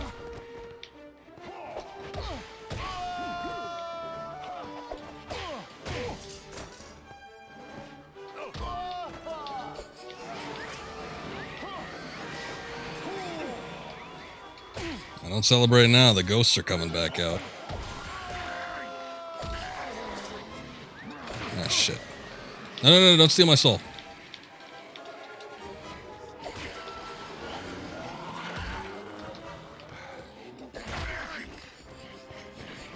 don't celebrate now. The ghosts are coming back out. Ah, shit. No, don't steal my soul.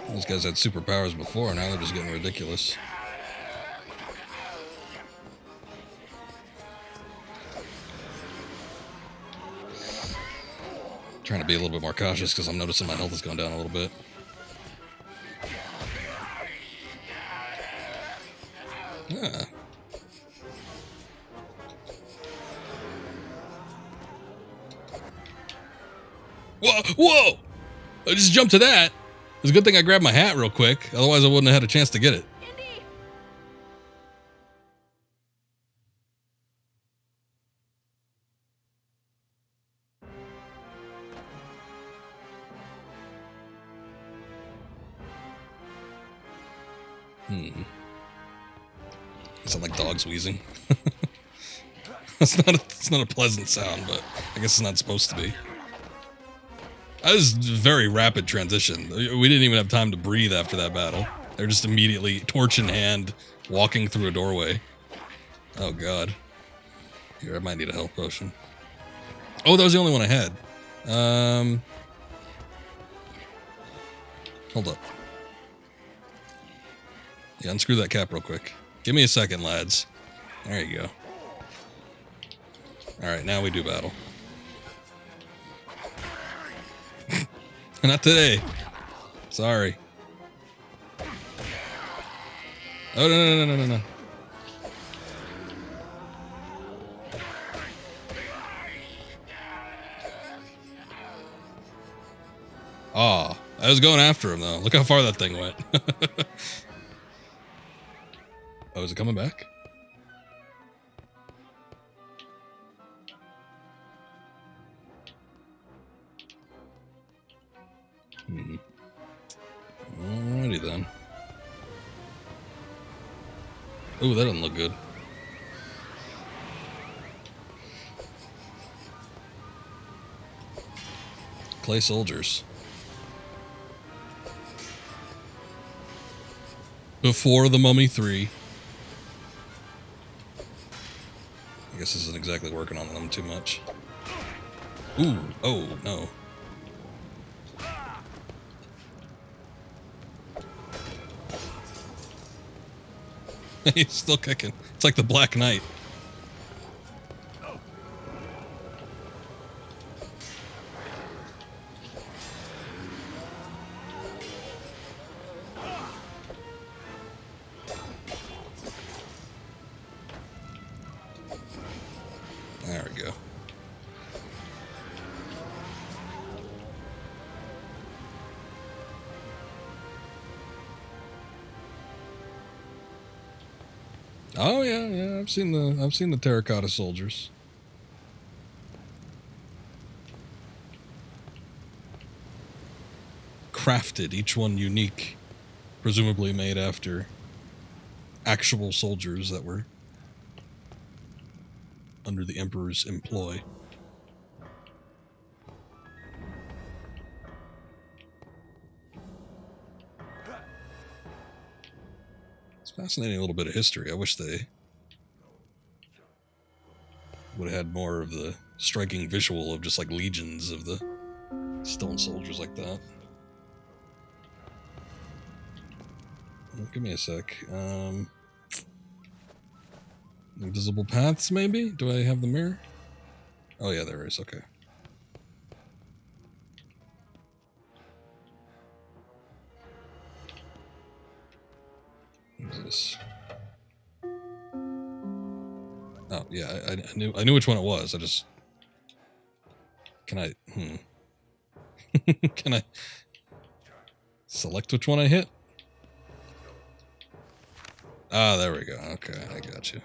These guys had superpowers before, now they're just getting ridiculous. Trying to be a little bit more cautious because I'm noticing my health is going down a little bit. Yeah. Whoa! I just jumped to that. It's a good thing I grabbed my hat real quick. Otherwise, I wouldn't have had a chance to get it. Sound like dogs wheezing. It's not a pleasant sound, but I guess it's not supposed to be. That was a very rapid transition. We didn't even have time to breathe after that battle. They're just immediately, torch in hand, walking through a doorway. Oh god. Here, I might need a health potion. Oh, that was the only one I had. Hold up. Yeah, unscrew that cap real quick. Give me a second, lads. There you go. Alright, now we do battle. Not today. Sorry. Oh, no. Oh, I was going after him, though. Look how far that thing went. Oh, is it coming back? Alrighty then. Ooh, that doesn't look good. Clay soldiers. Before the Mummy 3. I guess this isn't exactly working on them too much. Ooh, oh, no. He's still kicking. It's like the Black Knight. There we go. Oh yeah, I've seen the terracotta soldiers. Crafted, each one unique, presumably made after actual soldiers that were under the Emperor's employ. It's fascinating, a little bit of history. I wish they would have had more of the striking visual of just like legions of the stone soldiers like that. Give me a sec. Invisible paths, maybe? Do I have the mirror? Oh yeah, there is. Okay. What is this? Oh yeah, I knew which one it was. I just can I can I select which one I hit? Ah, there we go. Okay, I got you.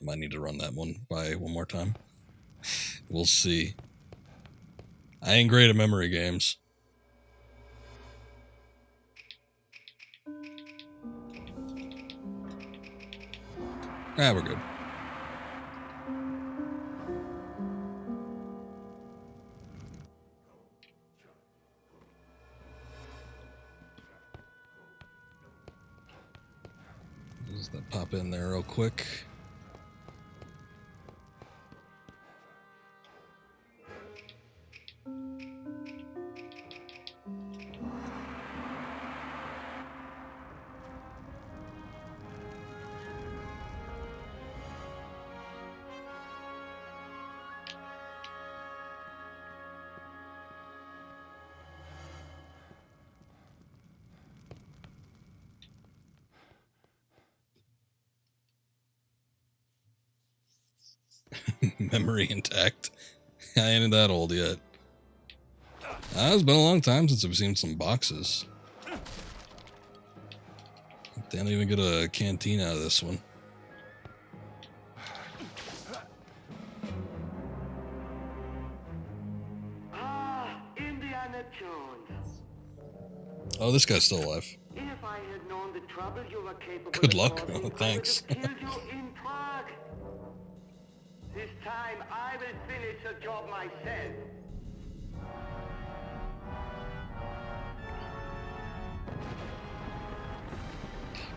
Might need to run that one by one more time. We'll see. I ain't great at memory games. Ah, we're good. Just that pop in there real quick. Memory intact. I ain't that old yet. It's been a long time since I've seen some boxes. Didn't even get a canteen out of this one. Indiana Jones. Oh, this guy's still alive. If I had known the trouble you were capable Good of luck. causing, Oh, thanks. I would have killed you in Prague. This time I will finish the job myself.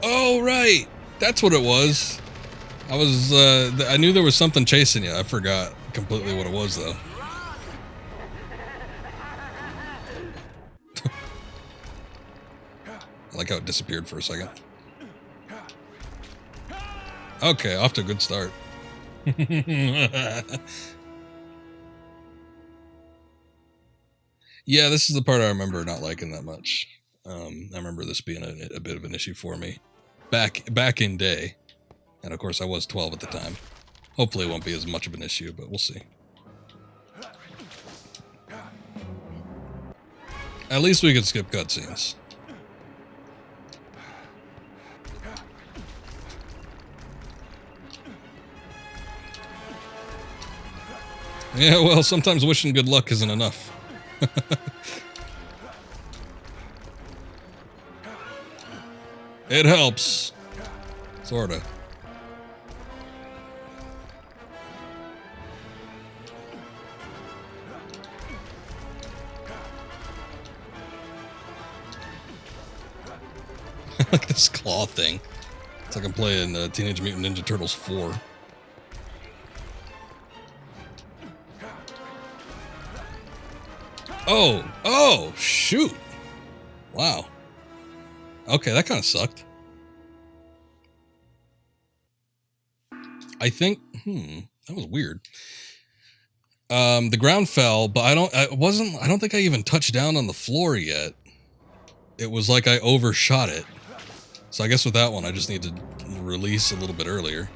Oh, right. That's what it was. I knew there was something chasing you. I forgot completely what it was, though. I like how it disappeared for a second. Okay, off to a good start. Yeah, this is the part I remember not liking that much. I remember this being a bit of an issue for me back in day, and of course I was 12 at the time. Hopefully it won't be as much of an issue, but we'll see. At least we could skip cutscenes. Yeah, well, sometimes wishing good luck isn't enough. It helps. Sorta. Like this claw thing. It's like I'm playing Teenage Mutant Ninja Turtles 4. Oh, shoot. Wow. Okay, that kind of sucked. I think, that was weird. The ground fell, but I don't think I even touched down on the floor yet. It was like I overshot it. So I guess with that one, I just need to release a little bit earlier.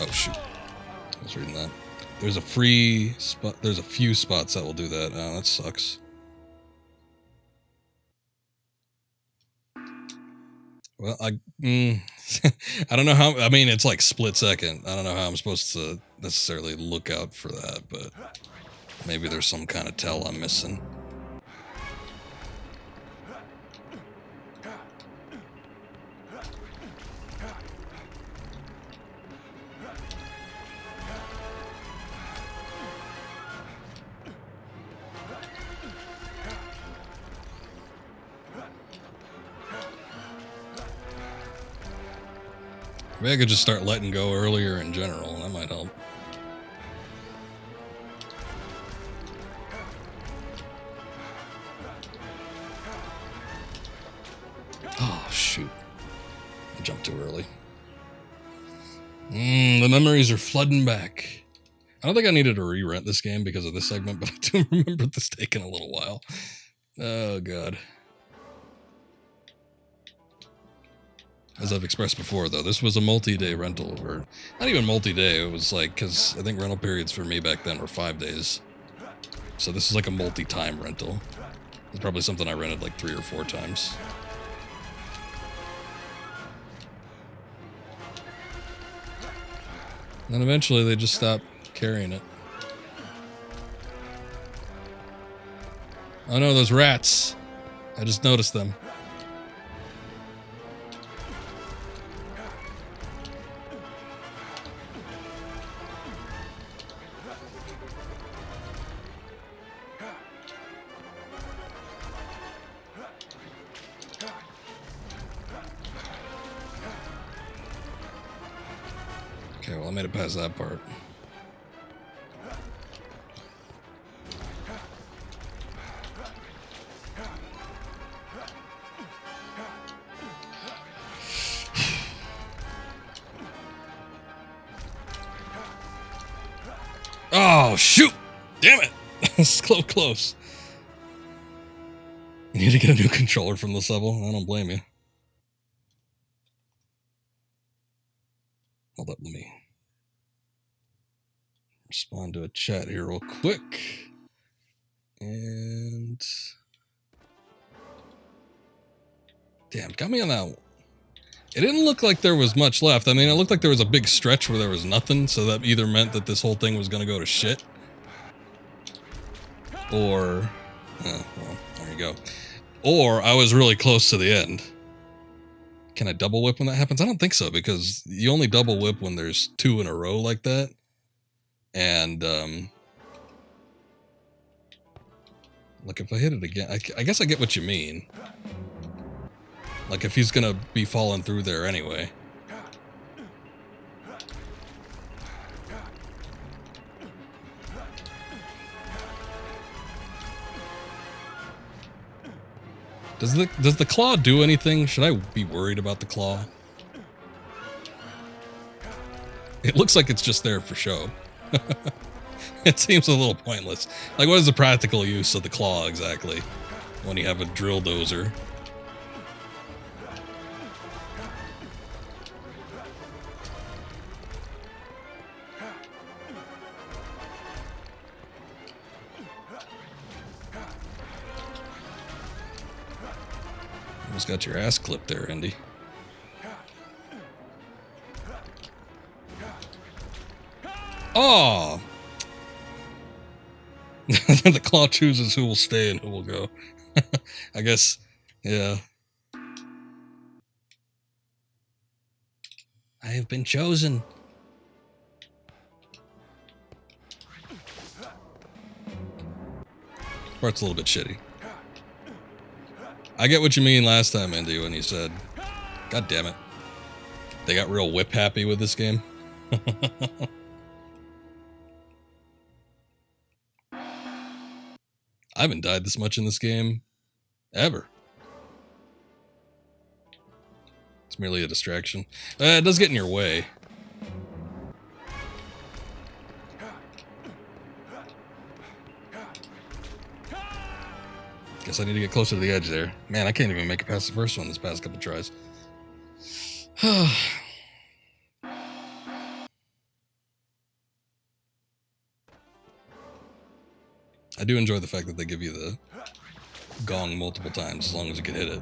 Oh, shoot. I was reading that. There's a free spot. There's a few spots that will do that. Oh, that sucks. Well, I don't know how. I mean, it's like split second. I don't know how I'm supposed to necessarily look out for that, but maybe there's some kind of tell I'm missing. Maybe I could just start letting go earlier in general. That might help. Oh, shoot. I jumped too early. The memories are flooding back. I don't think I needed to re-rent this game because of this segment, but I do remember this taking a little while. Oh, God. As I've expressed before, though, this was a multi-day rental, or not even multi-day. It was like, because I think rental periods for me back then were 5 days. So this is like a multi-time rental. It's probably something I rented like 3 or 4 times. And then eventually they just stopped carrying it. Oh no, those rats. I just noticed them. Okay, well, I made it past that part. Oh, shoot! Damn it! It's close. You need to get a new controller from this level. I don't blame you. Hold up, let me respond to a chat here real quick. And... damn, got me on that one. It didn't look like there was much left. I mean, it looked like there was a big stretch where there was nothing, so that either meant that this whole thing was going to go to shit. Or... well, there you go. Or I was really close to the end. Can I double whip when that happens? I don't think so, because you only double whip when there's 2 in a row like that. And, like, if I hit it again... I guess I get what you mean. Like, if he's gonna be falling through there anyway. Does the claw do anything? Should I be worried about the claw? It looks like it's just there for show. It seems a little pointless. Like, what is the practical use of the claw exactly when you have a drill dozer? Almost got your ass clipped there, Indy. Oh! The claw chooses who will stay and who will go. I guess, yeah. I have been chosen. Part's a little bit shitty. I get what you mean last time, Indy, when you said, God damn it. They got real whip happy with this game. I haven't died this much in this game ever. It's merely a distraction. It does get in your way. Guess I need to get closer to the edge there. Man, I can't even make it past the first one this past couple tries. I do enjoy the fact that they give you the gong multiple times as long as you can hit it.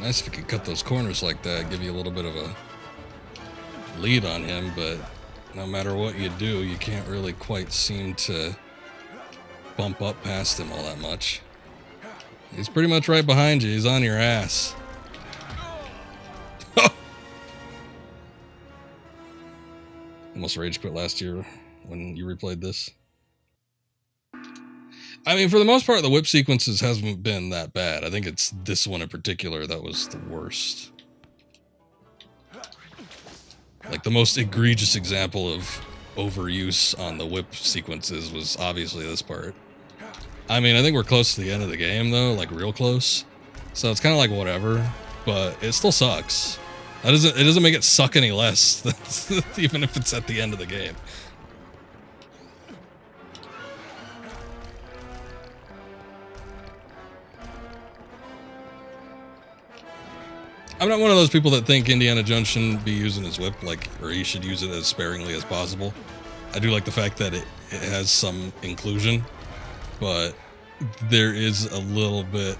Nice if you could cut those corners like that, give you a little bit of a lead on him, but no matter what you do, you can't really quite seem to bump up past him all that much. He's pretty much right behind you. He's on your ass. Almost rage quit last year when you replayed this. I mean, for the most part, the whip sequences hasn't been that bad. I think it's this one in particular that was the worst. Like, the most egregious example of overuse on the whip sequences was obviously this part. I mean, I think we're close to the end of the game, though, like, real close. So it's kind of like, whatever. but it still sucks. It doesn't make it suck any less, even if it's at the end of the game. I'm not one of those people that think Indiana Jones shouldn't be using his whip, or he should use it as sparingly as possible. I do like the fact that it has some inclusion, but there is a little bit...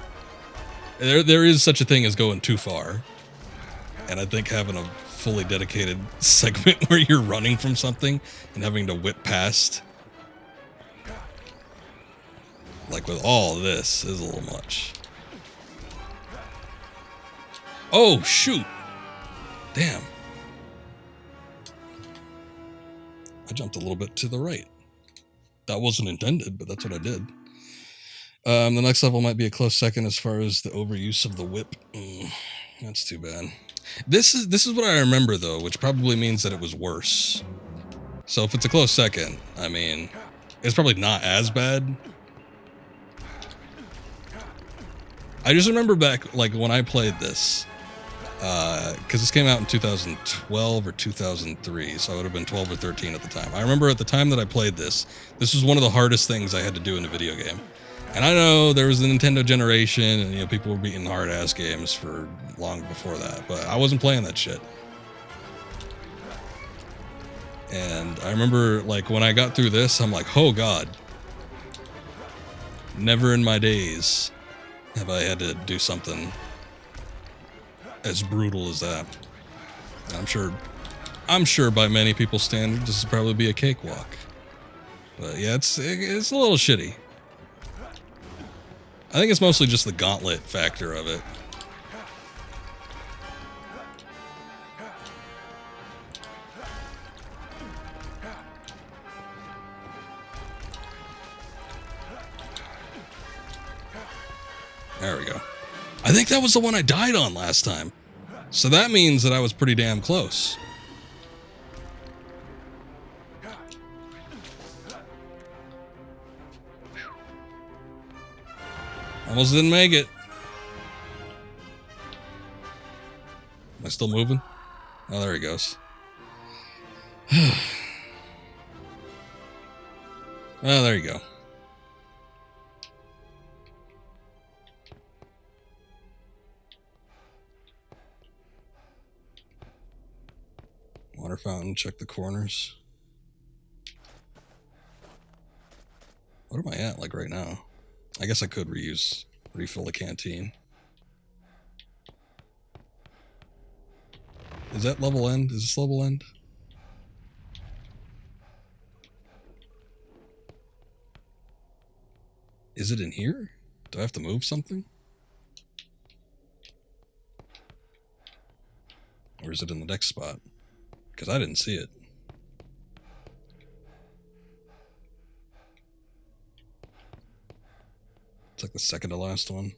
There is such a thing as going too far. And I think having a fully dedicated segment where you're running from something and having to whip past, like with all of this, is a little much. Oh, shoot. Damn. I jumped a little bit to the right. That wasn't intended, but that's what I did. The next level might be a close second as far as the overuse of the whip. That's too bad. This is what I remember, though, which probably means that it was worse. So if it's a close second, I mean, it's probably not as bad. I just remember back, when I played this, because this came out in 2012 or 2003, so I would have been 12 or 13 at the time. I remember at the time that I played this was one of the hardest things I had to do in a video game. And I know there was the Nintendo generation, and people were beating hard-ass games for long before that, but I wasn't playing that shit. And I remember, when I got through this, I'm like, oh god. Never in my days have I had to do something as brutal as that. And I'm sure by many people's standards, this would probably be a cakewalk. But yeah, it's a little shitty. I think it's mostly just the gauntlet factor of it. There we go. I think that was the one I died on last time. So that means that I was pretty damn close. Almost didn't make it. Am I still moving? Oh, there he goes. Oh, there you go. Water fountain, check the corners. What am I at, right now? I guess I could refill the canteen. Is that level end? Is this level end? Is it in here? Do I have to move something? Or is it in the next spot? Because I didn't see it. It's like the second to last one.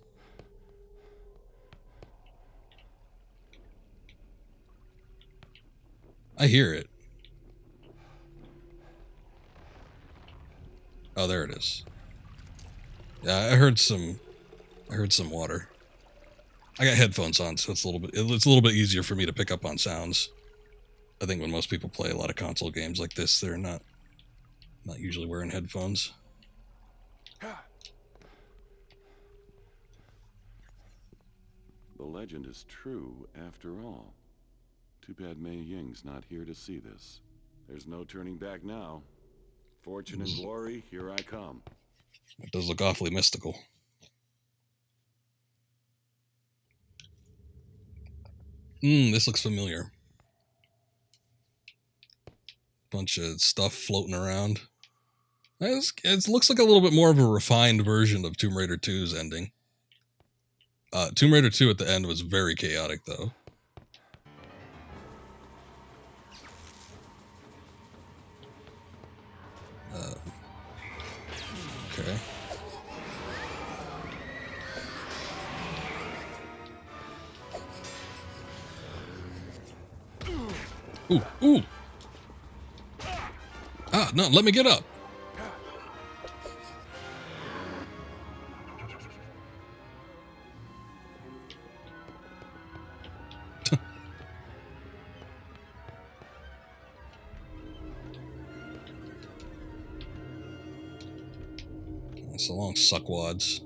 I hear it. Oh, there it is. Yeah, I heard some water. I got headphones on, so it's a little bit easier for me to pick up on sounds. I think when most people play a lot of console games like this, they're not usually wearing headphones. The legend is true, after all. Too bad Mei Ying's not here to see this. There's no turning back now. Fortune and glory, here I come. It does look awfully mystical. This looks familiar. Bunch of stuff floating around. It looks like a little bit more of a refined version of Tomb Raider 2's ending. Tomb Raider 2 at the end was very chaotic, though. Okay. Ooh. Ah, no, let me get up. So long, suckwads.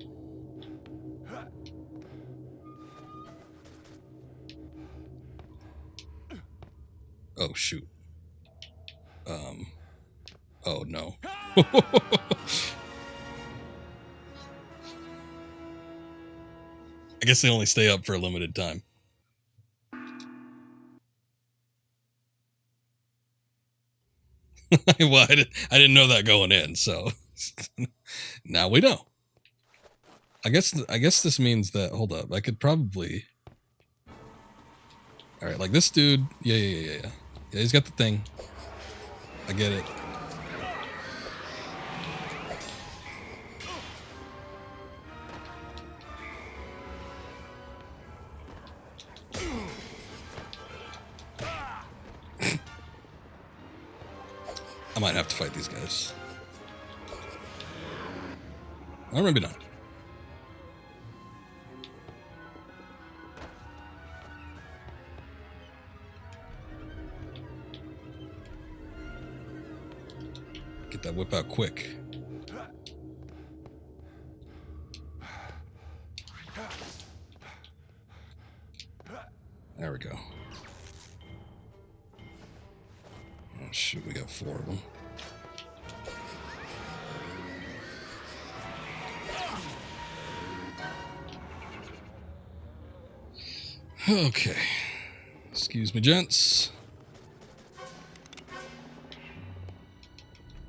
Oh, shoot. Oh, no. I guess they only stay up for a limited time. Well, I didn't know that going in, so now we know. I guess this means that, hold up, I could probably... Alright, like this dude, yeah, he's got the thing. I get it. I might have to fight these guys. Or maybe not. Get that whip out quick. There we go. Oh shoot, we got 4 of them. Okay. Excuse me, gents.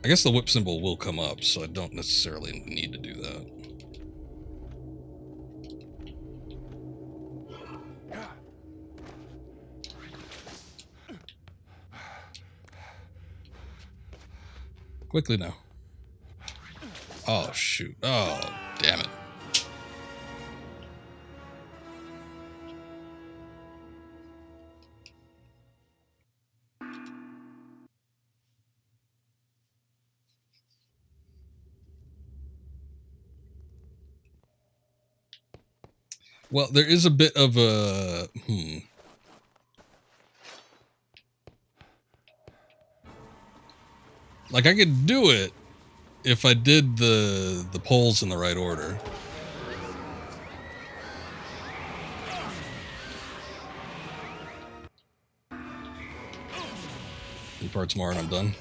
I guess the whip symbol will come up, so I don't necessarily need to do that. Quickly now. Oh, shoot. Oh, damn it. Well, there is a bit of a... Like, I could do it if I did the poles in the right order. Two parts more and I'm done.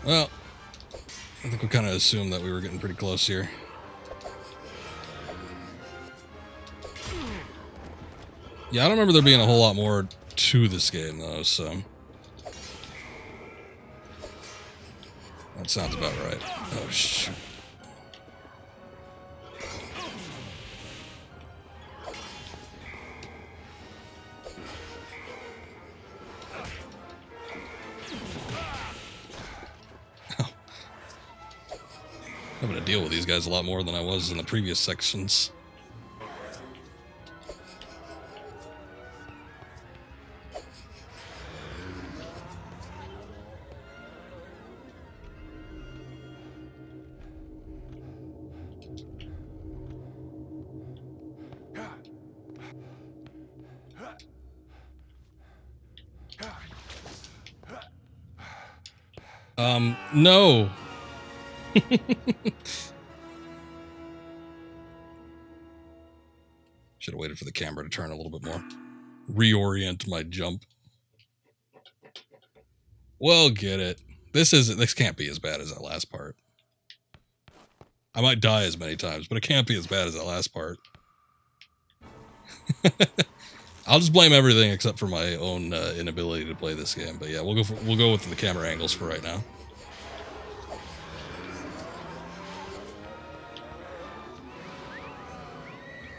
Well, I think we kind of assumed that we were getting pretty close here. Yeah, I don't remember there being a whole lot more to this game, though, so... That sounds about right. Oh, shoot. Oh. I'm having to deal with these guys a lot more than I was in the previous sections. No. Should have waited for the camera to turn a little bit more. Reorient my jump. Well, get it. This can't be as bad as that last part. I might die as many times, but it can't be as bad as that last part. I'll just blame everything except for my own inability to play this game. But yeah, we'll go with the camera angles for right now.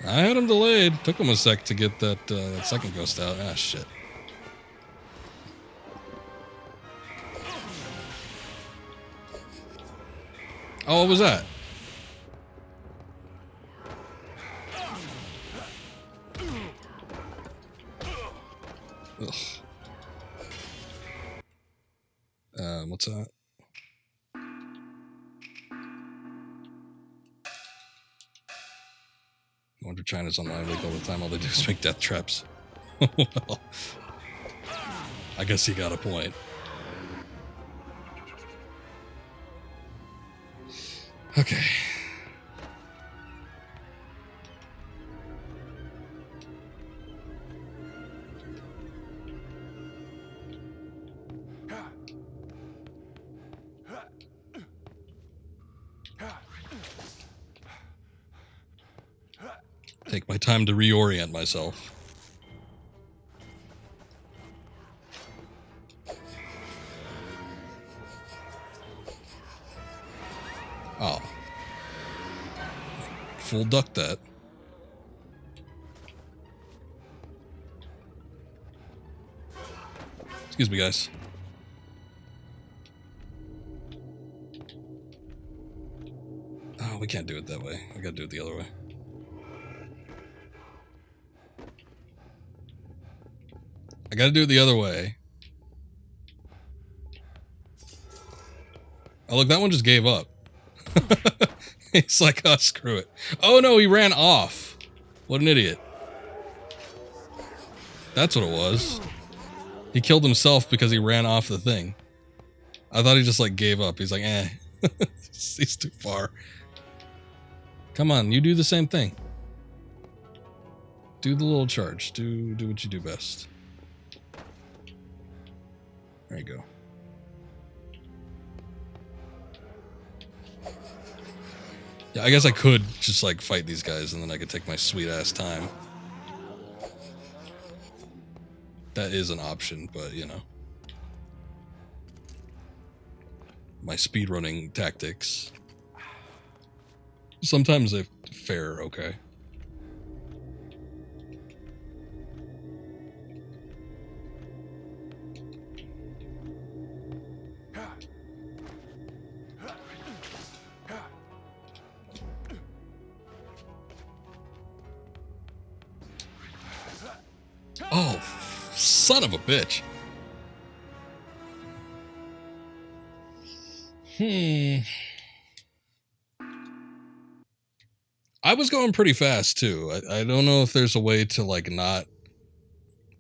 I had him delayed. Took him a sec to get that second ghost out. Ah, shit. Oh, what was that? Ugh. What's that? I wonder China's on my lake all the time. All they do is make death traps. Well, I guess he got a point. Okay. Take my time to reorient myself. Oh. Full duck that. Excuse me, guys. Oh, we can't do it that way. We gotta do it the other way. I gotta do it the other way. Oh, look, that one just gave up. He's like, oh, screw it. Oh, no, he ran off. What an idiot. That's what it was. He killed himself because he ran off the thing. I thought he just, like, gave up. He's like, eh. He's too far. Come on, you do the same thing. Do the little charge. Do what you do best. There you go. Yeah, I guess I could just, like, fight these guys and then I could take my sweet-ass time. That is an option, but, you know. My speedrunning tactics. Sometimes they fare okay. Oh, son of a bitch. I was going pretty fast, too. I don't know if there's a way to, like, not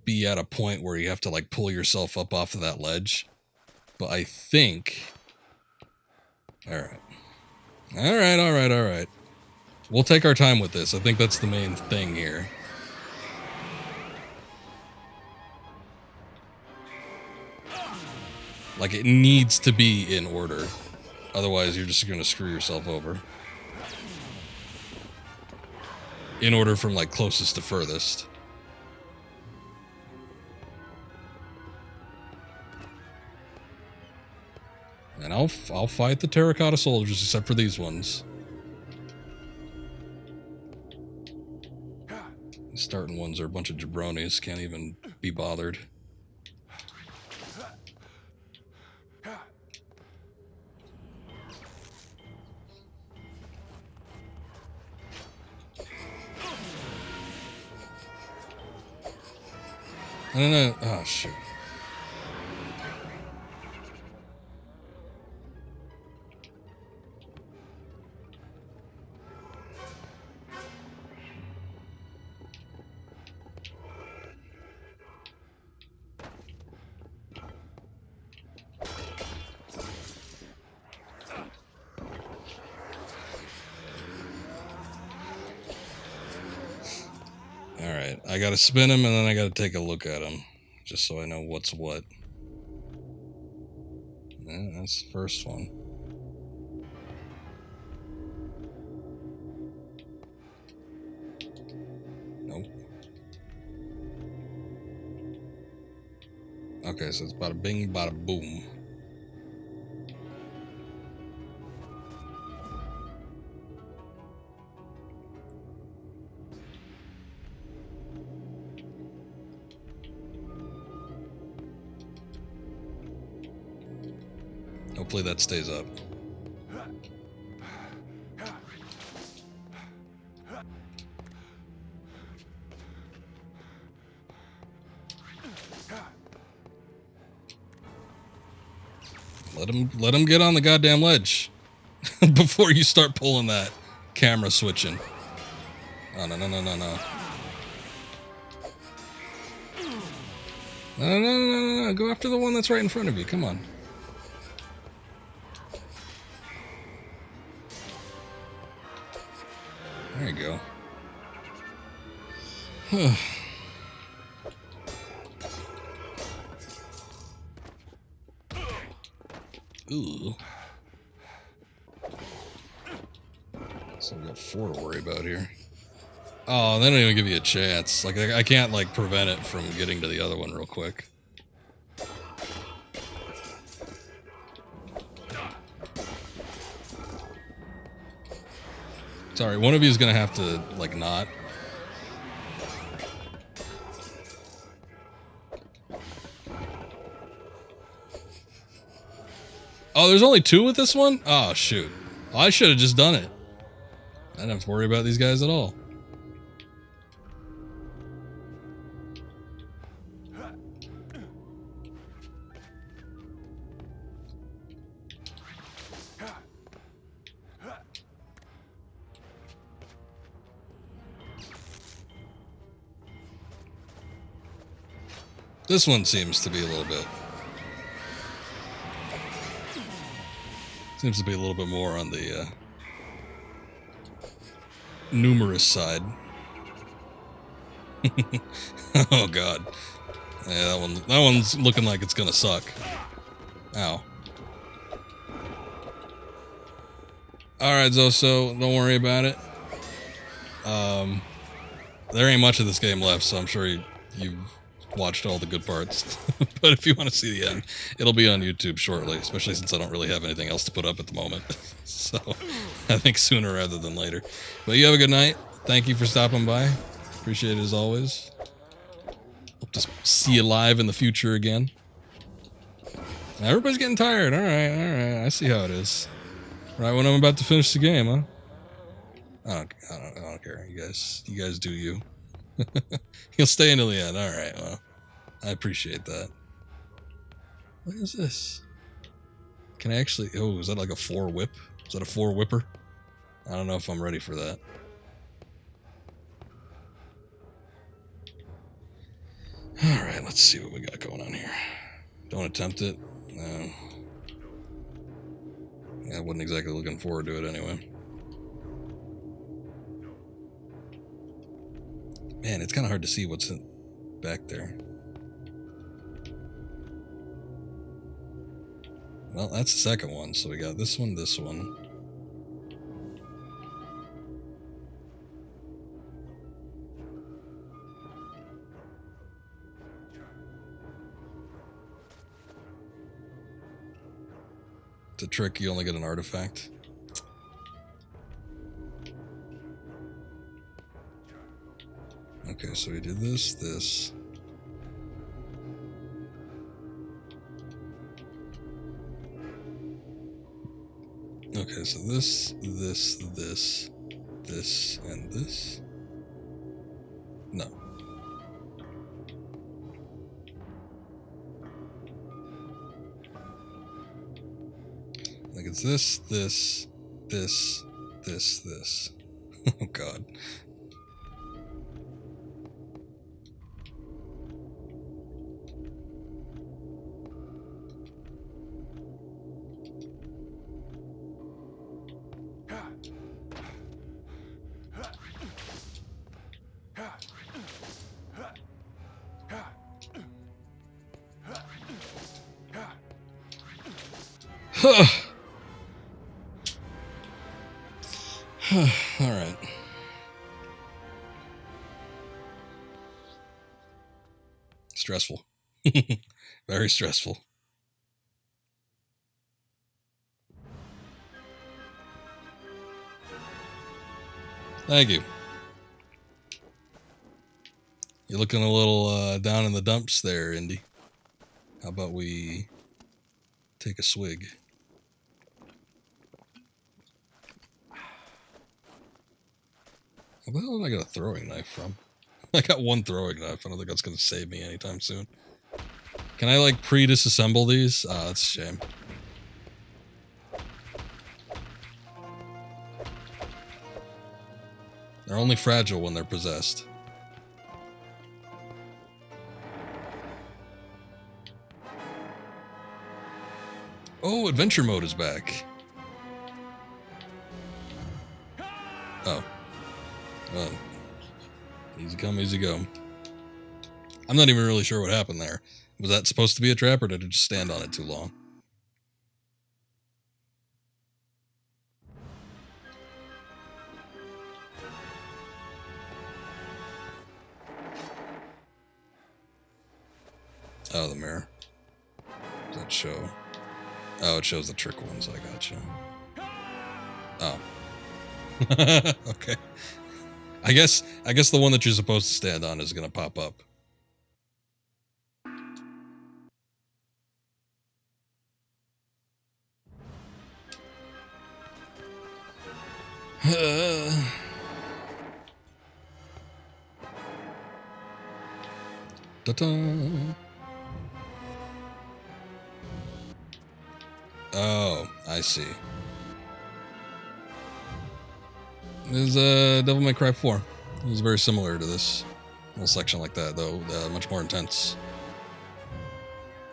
be at a point where you have to, like, pull yourself up off of that ledge. But I think... Alright. Alright. We'll take our time with this. I think that's the main thing here. Like, it needs to be in order. Otherwise, you're just gonna screw yourself over. In order from, like, closest to furthest. And I'll fight the terracotta soldiers, except for these ones. These starting ones are a bunch of jabronis, can't even be bothered. I don't know. Oh, shoot. Alright, I gotta spin him and then I gotta take a look at him. Just so I know what's what. Yeah, that's the first one. Nope. Okay, so it's bada bing, bada boom. Hopefully that stays up. Let him get on the goddamn ledge before you start pulling that camera switching. Oh, no. No. Go after the one that's right in front of you. Come on. we go. Ooh. So we got 4 to worry about here. Oh, they don't even give you a chance. Like, I can't, like, prevent it from getting to the other one real quick. Sorry, one of you is gonna have to, like, not. Oh, there's only 2 with this one? Oh, shoot. Oh, I should have just done it. I didn't have to worry about these guys at all. This one seems to be a little bit... Seems to be a little bit more on the numerous side. Oh god. Yeah, that one's looking like it's gonna suck. Ow. Alright, Zoso, don't worry about it. There ain't much of this game left, so I'm sure you've watched all the good parts. But if you want to see the end, it'll be on YouTube shortly, especially since I don't really have anything else to put up at the moment. So I think sooner rather than later. But you have a good night. Thank you for stopping by. Appreciate it as always. Hope to see you live in the future again. Everybody's getting tired. Alright. I see how it is. Right when I'm about to finish the game, huh? I don't care. You guys do you. You'll stay until the end. Alright, well. I appreciate that. What is this? Can I actually... Oh, is that like a 4 whip? Is that a 4 whipper? I don't know if I'm ready for that. Alright, let's see what we got going on here. Don't attempt it. No. Yeah, I wasn't exactly looking forward to it anyway. Man, it's kind of hard to see what's back there. Well, that's the second one, so we got this one, this one. It's a trick, you only get an artifact. Okay, so we did this. Okay, so this, and this. No. Like it's this. Oh god. All right. Stressful. Very stressful. Thank you. You're looking a little down in the dumps there, Indy. How about we take a swig? Where the hell did I get a throwing knife from? I got one throwing knife. I don't think that's going to save me anytime soon. Can I, like, pre-disassemble these? Ah, that's a shame. They're only fragile when they're possessed. Oh, adventure mode is back. Oh. Easy come, easy go. I'm not even really sure what happened there. Was that supposed to be a trap, or did it just stand on it too long? Oh, the mirror. Does that show? Oh, it shows the trick ones. I gotcha. Oh. Okay. I guess the one that you're supposed to stand on is gonna pop up. Ta-da. Oh, I see. This is Devil May Cry 4. It was very similar to this little section like that, though much more intense.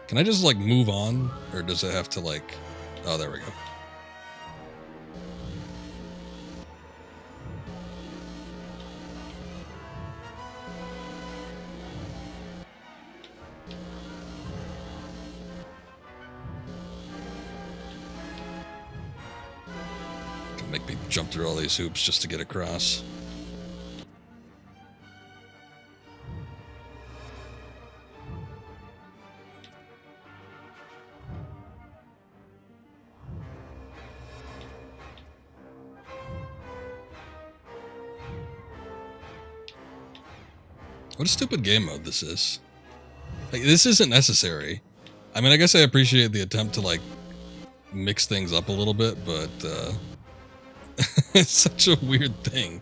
Can I just like move on, or does it have to like? Oh, there we go. Can make me jump through all these hoops just to get across. What a stupid game mode this is. Like, this isn't necessary. I mean, I guess I appreciate the attempt to, like, mix things up a little bit, but, it's such a weird thing.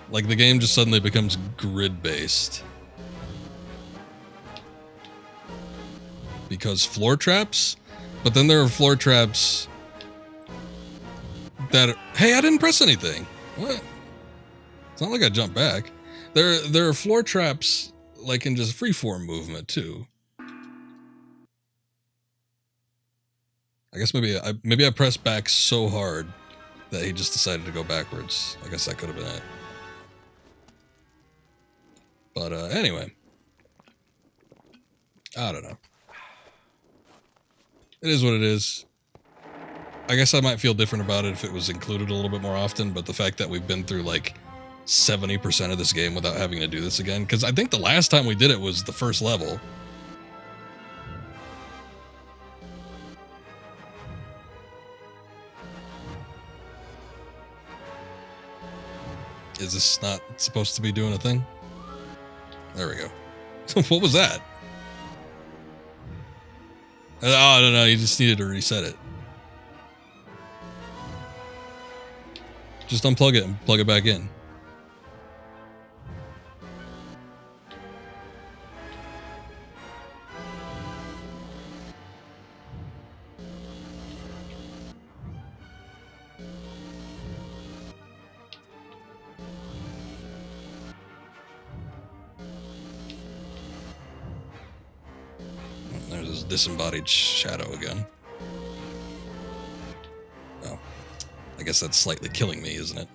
Like, the game just suddenly becomes grid-based. Because floor traps? But then there are floor traps that... Hey, I didn't press anything! What? It's not like I jumped back. There are floor traps, like in just freeform movement too. I guess maybe I pressed back so hard that he just decided to go backwards. I guess that could have been it. But anyway, I don't know. It is what it is. I guess I might feel different about it if it was included a little bit more often, but the fact that we've been through like 70% of this game without having to do this again, because I think the last time we did it was the first level. Is this not supposed to be doing a thing? There we go. What was that? Oh, no, you just needed to reset it. Just unplug it and plug it back in. There's this disembodied shadow again. Oh. I guess that's slightly killing me, isn't it?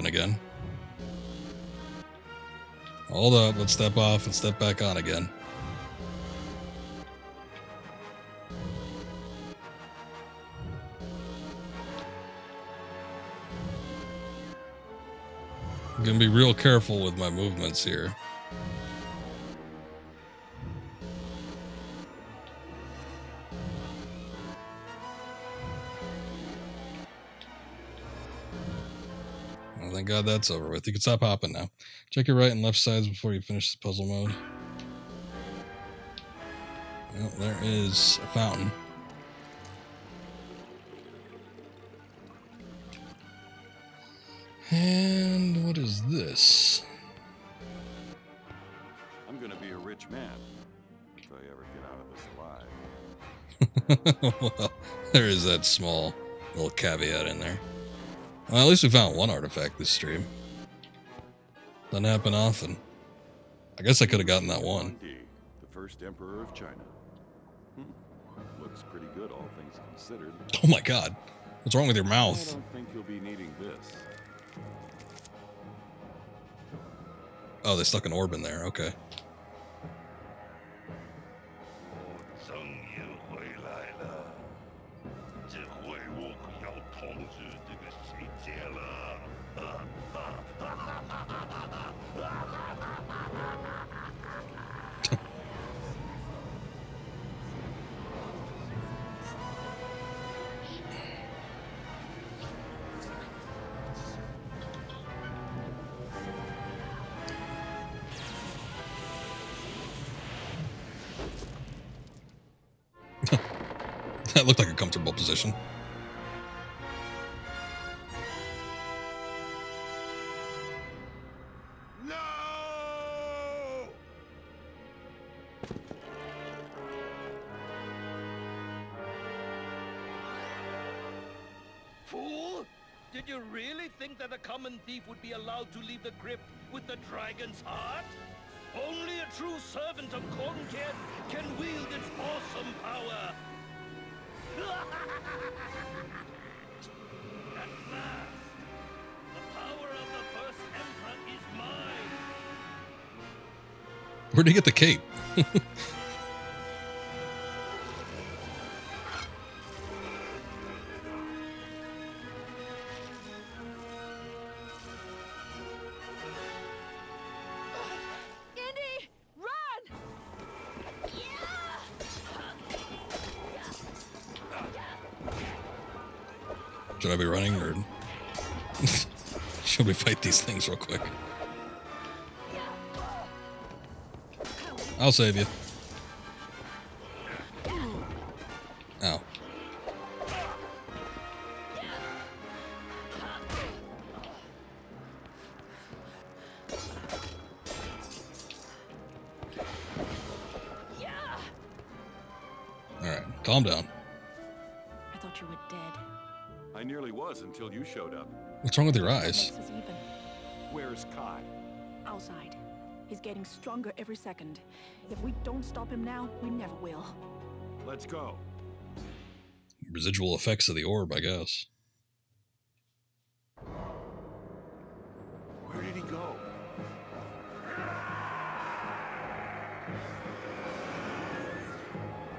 Again. Hold up, let's step off and step back on again. I'm gonna be real careful with my movements here. Thank God that's over with. You can stop hopping now. Check your right and left sides before you finish the puzzle mode. Well, there is a fountain. And what is this? rich man. If I ever get out of this alive. Well, there is that small little caveat in there. Well, at least we found one artifact this stream. Doesn't happen often. I guess I could have gotten that one. Huangdi, the first emperor of China. Looks pretty good, all things considered. Oh my god. What's wrong with your I mouth? don't think you'll be needing this. Oh, they stuck an orb in there. Okay. That looked like a comfortable position. No! Fool! Did you really think that a common thief would be allowed to leave the crypt with the dragon's heart? Only a true servant of Qin can wield its awesome power. At last, the power of the first emperor is mine. Where'd he get the cape? Indy, run! Should I be running or should we fight these things real quick? I'll save you. Ow. Alright, calm down. I thought you were dead. I nearly was until you showed up. What's wrong with your That eyes? makes us even. Where's Kai? Outside. He's getting stronger every second. If we don't stop him now, we never will. Let's go. Residual effects of the orb, I guess. Where did he go?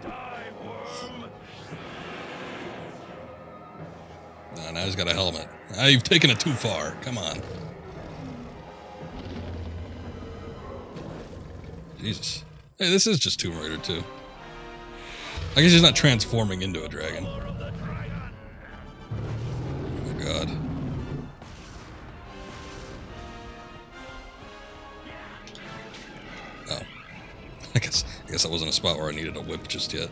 Die, worm! Now he's got a helmet. You've taken it too far. Come on. Jesus. Hey, this is just Tomb Raider 2. I guess he's not transforming into a dragon. Oh my god. Oh. I guess that wasn't a spot where I needed a whip just yet.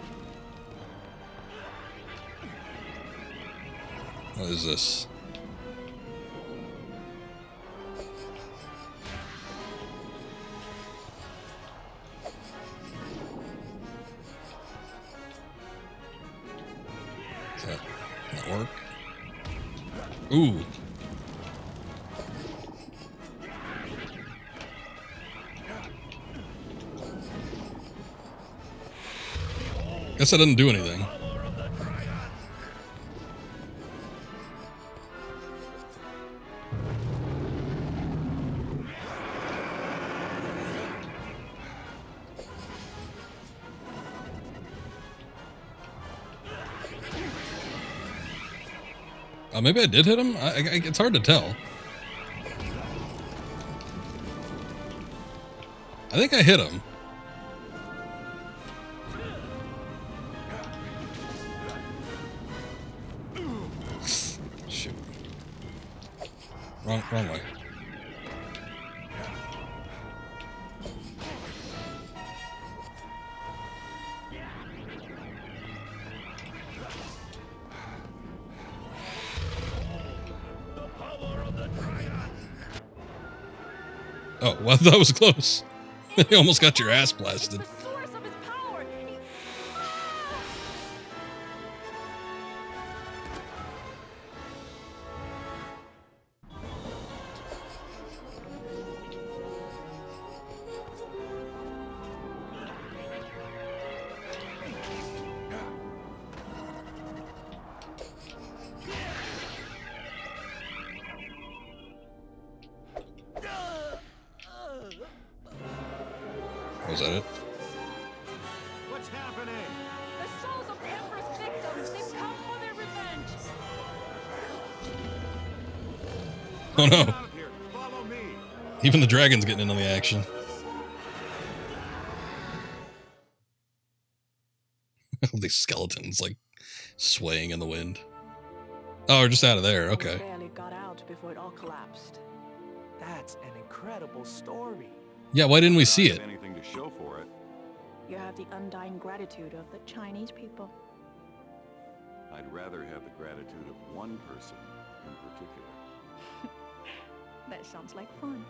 What is this? Does that not work? Ooh. Guess that didn't do anything. Maybe I did hit him? It's hard to tell. I think I hit him. Shoot. Wrong way. Oh, well, that was close. You almost got your ass blasted. The source of his power. Was that it? What's happening? The souls of Emperor's victims. They've come for their revenge. Oh no. Get out of here. Follow me. Even the dragon's getting in on the action. These skeletons like swaying in the wind. Oh, we're just out of there. Okay. We barely got out before it all collapsed. That's an incredible story. Yeah, why didn't we Not see have it? Anything to show for it. You have the undying gratitude of the Chinese people. I'd rather have the gratitude of one person in particular. That sounds like fun.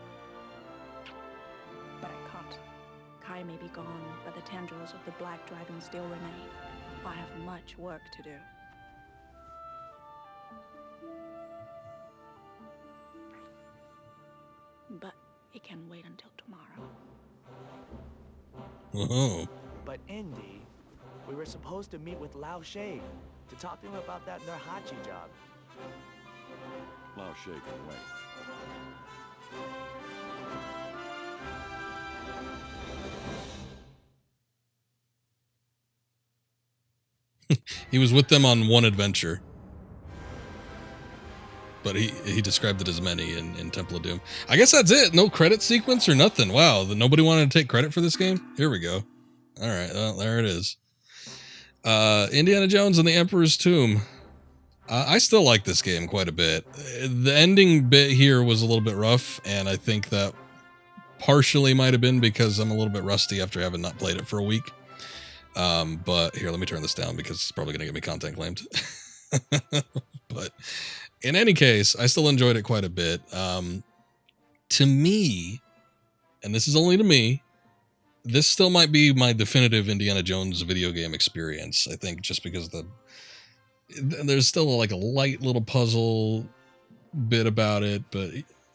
But I can't. Kai may be gone, but the tendrils of the Black Dragon still remain. I have much work to do. But it can wait until tomorrow. Oh. But Indy, we were supposed to meet with Lao She to talk to him about that Nurhachi job. Lao She can wait. He was with them on one adventure. But he described it as many in Temple of Doom. I guess that's it. No credit sequence or nothing. Wow, nobody wanted to take credit for this game? Here we go. All right, well, there it is. Indiana Jones and the Emperor's Tomb. I still like this game quite a bit. The ending bit here was a little bit rough, and I think that partially might have been because I'm a little bit rusty after having not played it for a week. But here, let me turn this down because it's probably going to get me content claimed. But in any case, I still enjoyed it quite a bit. To me, and this is only to me, this still might be my definitive Indiana Jones video game experience. I think just because there's still like a light little puzzle bit about it, but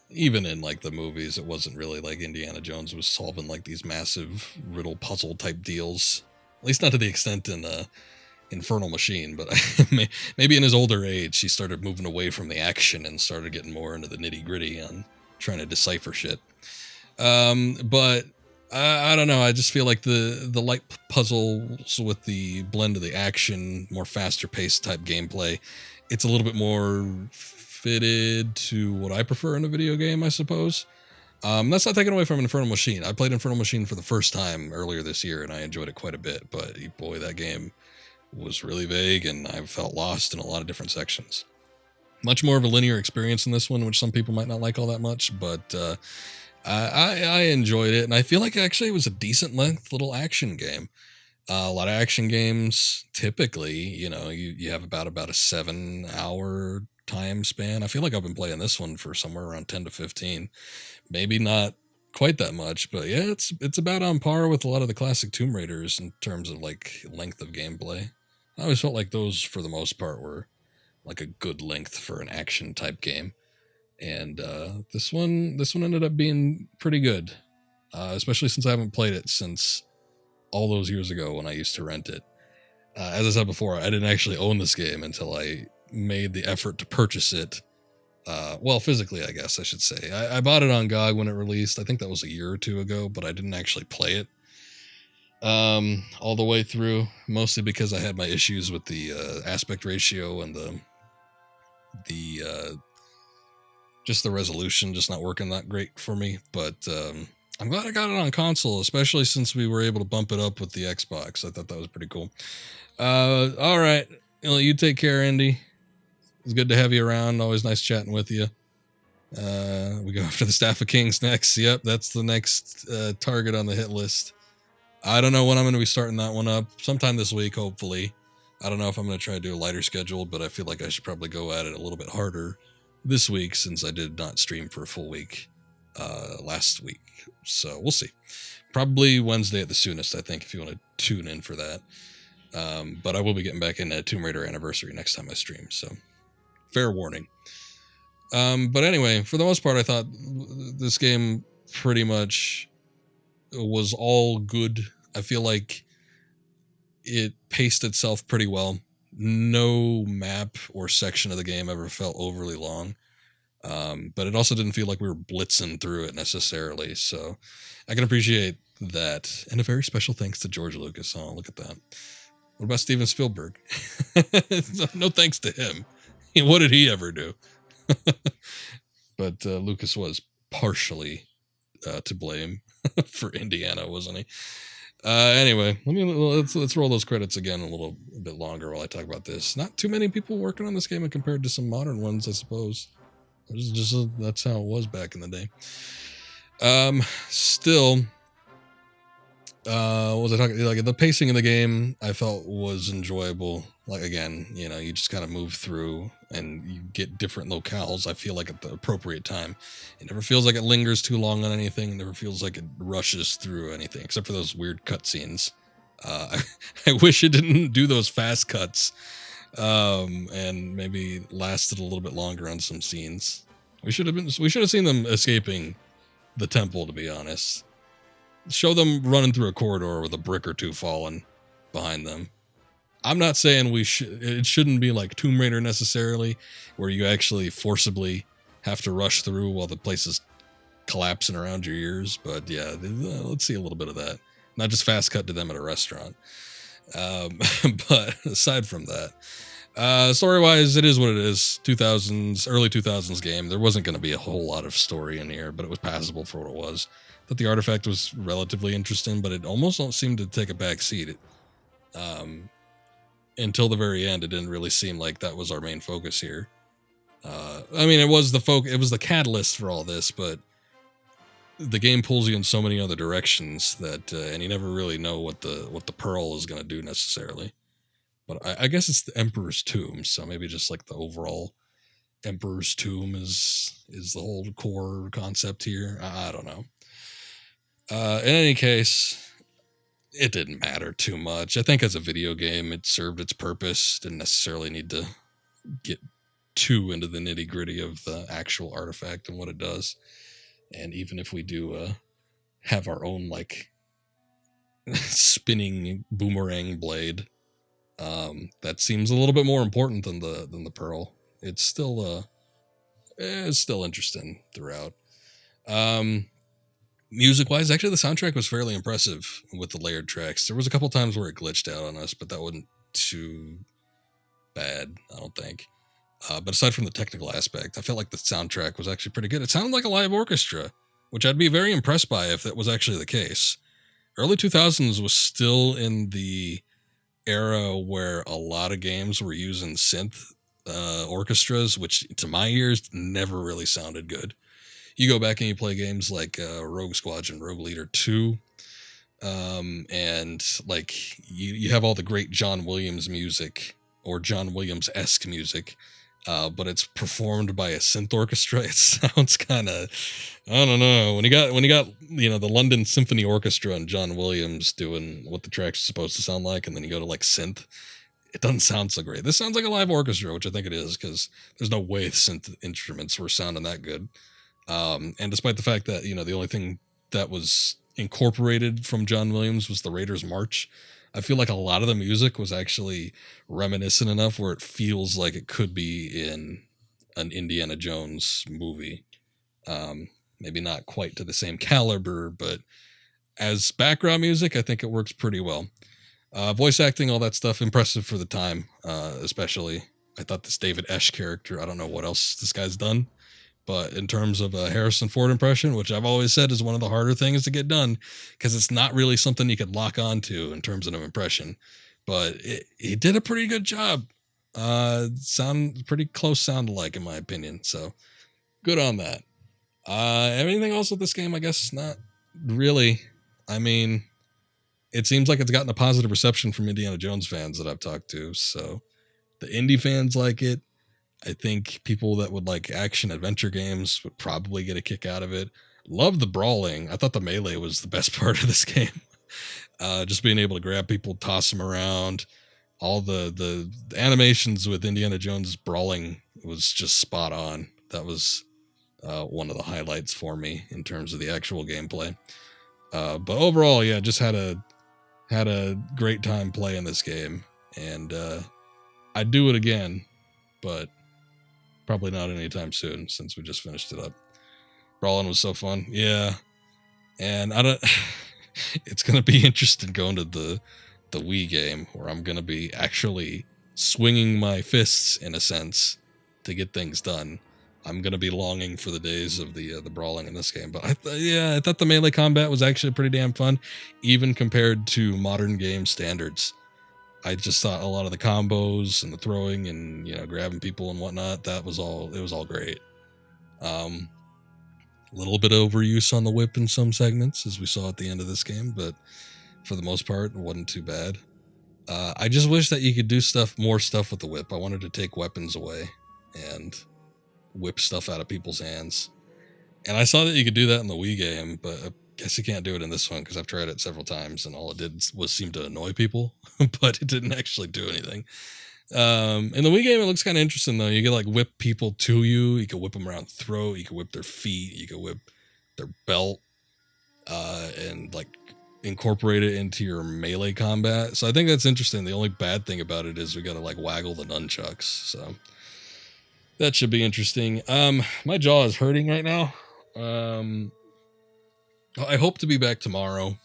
even in like the movies, it wasn't really like Indiana Jones was solving like these massive riddle puzzle type deals. At least not to the extent in Infernal Machine, but maybe in his older age, he started moving away from the action and started getting more into the nitty gritty on trying to decipher shit. But I don't know. I just feel like the light puzzles with the blend of the action, more faster paced type gameplay, it's a little bit more fitted to what I prefer in a video game, I suppose. That's not taken away from Infernal Machine. I played Infernal Machine for the first time earlier this year, and I enjoyed it quite a bit. But boy, that game was really vague, and I felt lost in a lot of different sections. Much more of a linear experience in this one, which some people might not like all that much, but I enjoyed it, and I feel like actually it was a decent length little action game. A lot of action games, typically, you have about a 7-hour time span. I feel like I've been playing this one for somewhere around 10 to 15. Maybe not quite that much, but yeah, it's about on par with a lot of the classic Tomb Raiders in terms of like length of gameplay. I always felt like those, for the most part, were like a good length for an action type game. And this one ended up being pretty good, especially since I haven't played it since all those years ago when I used to rent it. As I said before, I didn't actually own this game until I made the effort to purchase it. Well, physically, I guess I should say. I bought it on GOG when it released. I think that was a year or two ago, but I didn't actually play it all the way through, mostly because I had my issues with the aspect ratio and the just the resolution just not working that great for me. But I'm glad I got it on console, especially since we were able to bump it up with the Xbox. I thought that was pretty cool. All right, you take care, Indy. It's good to have you around. Always nice chatting with you. We go after the Staff of Kings next. Yep, that's the next target on the hit list. I don't know when I'm going to be starting that one up. Sometime this week, hopefully. I don't know if I'm going to try to do a lighter schedule, but I feel like I should probably go at it a little bit harder this week since I did not stream for a full week last week. So we'll see. Probably Wednesday at the soonest, I think, if you want to tune in for that. But I will be getting back into Tomb Raider Anniversary next time I stream, so fair warning. But anyway, for the most part, I thought this game pretty much was all good. I feel like it paced itself pretty well. No map or section of the game ever felt overly long. But it also didn't feel like we were blitzing through it necessarily. So I can appreciate that. And a very special thanks to George Lucas. Oh, look at that. What about Steven Spielberg? No thanks to him. What did he ever do? But Lucas was partially to blame for Indiana, wasn't he? Anyway, let's roll those credits again a little bit longer while I talk about this. Not too many people working on this game compared to some modern ones, I suppose. That's how it was back in the day. Still, what was I talking? Like the pacing of the game, I felt was enjoyable. Like again, you just kind of move through and you get different locales. I feel like at the appropriate time. It never feels like it lingers too long on anything. It never feels like it rushes through anything, except for those weird cutscenes. I wish it didn't do those fast cuts, and maybe lasted a little bit longer on some scenes. We should have seen them escaping the temple, to be honest. Show them running through a corridor with a brick or two falling behind them. I'm not saying it shouldn't be like Tomb Raider necessarily, where you actually forcibly have to rush through while the place is collapsing around your ears. But yeah, let's see a little bit of that. Not just fast cut to them at a restaurant. But aside from that, story-wise, it is what it is. Early 2000s game. There wasn't going to be a whole lot of story in here, but it was passable for what it was. Thought the artifact was relatively interesting, but it almost don't seem to take a back seat. Until the very end, it didn't really seem like that was our main focus here. I mean, it was the catalyst for all this, but the game pulls you in so many other directions that, and you never really know what the pearl is going to do necessarily. But I guess it's the Emperor's Tomb, so maybe just like the overall Emperor's Tomb is the whole core concept here. I don't know. In any case, it didn't matter too much. I think as a video game, it served its purpose. Didn't necessarily need to get too into the nitty gritty of the actual artifact and what it does. And even if we do have our own like spinning boomerang blade, that seems a little bit more important than the pearl. It's still interesting throughout. Music wise, actually the soundtrack was fairly impressive with the layered tracks. There was a couple times where it glitched out on us, but that wasn't too bad, I don't think. But aside from the technical aspect, I felt like the soundtrack was actually pretty good. It sounded like a live orchestra, which I'd be very impressed by if that was actually the case. Early 2000s was still in the era where a lot of games were using synth orchestras, which to my ears never really sounded good. You go back and you play games like Rogue Squadron, Rogue Leader 2, and like you have all the great John Williams music or John Williams-esque music, but it's performed by a synth orchestra. It sounds kind of, I don't know. When you got the London Symphony Orchestra and John Williams doing what the track's supposed to sound like, and then you go to like synth, it doesn't sound so great. This sounds like a live orchestra, which I think it is, because there's no way synth instruments were sounding that good. And despite the fact that, the only thing that was incorporated from John Williams was the Raiders March, I feel like a lot of the music was actually reminiscent enough where it feels like it could be in an Indiana Jones movie. Maybe not quite to the same caliber, but as background music, I think it works pretty well. Voice acting, all that stuff, impressive for the time, especially. I thought this David Esch character, I don't know what else this guy's done. But in terms of a Harrison Ford impression, which I've always said is one of the harder things to get done, because it's not really something you could lock onto in terms of an impression. But he did a pretty good job. Sound pretty close sound alike, in my opinion. So good on that. Anything else with this game? I guess not really. I mean, it seems like it's gotten a positive reception from Indiana Jones fans that I've talked to. So the indie fans like it. I think people that would like action adventure games would probably get a kick out of it. Love the brawling. I thought the melee was the best part of this game. Just being able to grab people, toss them around. All the animations with Indiana Jones brawling was just spot on. That was one of the highlights for me in terms of the actual gameplay. But overall, yeah, just had a great time playing this game, and I'd do it again, but probably not anytime soon since we just finished it up. Brawling was so fun, yeah, and I don't. It's gonna be interesting going to the Wii game where I'm gonna be actually swinging my fists in a sense to get things done. I'm gonna be longing for the days of the brawling in this game, but I thought the melee combat was actually pretty damn fun, even compared to modern game standards. I just thought a lot of the combos and the throwing and grabbing people and whatnot, it was all great. A little bit overuse on the whip in some segments, as we saw at the end of this game, but for the most part, it wasn't too bad. I just wish that you could do more stuff with the whip. I wanted to take weapons away and whip stuff out of people's hands. And I saw that you could do that in the Wii game, but I guess you can't do it in this one because I've tried it several times and all it did was seem to annoy people, but it didn't actually do anything. In the Wii game, it looks kind of interesting though. You can like whip people to you. You can whip them around the throat. You can whip their feet. You can whip their belt, and like incorporate it into your melee combat. So I think that's interesting. The only bad thing about it is we got to like waggle the nunchucks. So that should be interesting. My jaw is hurting right now. I hope to be back tomorrow.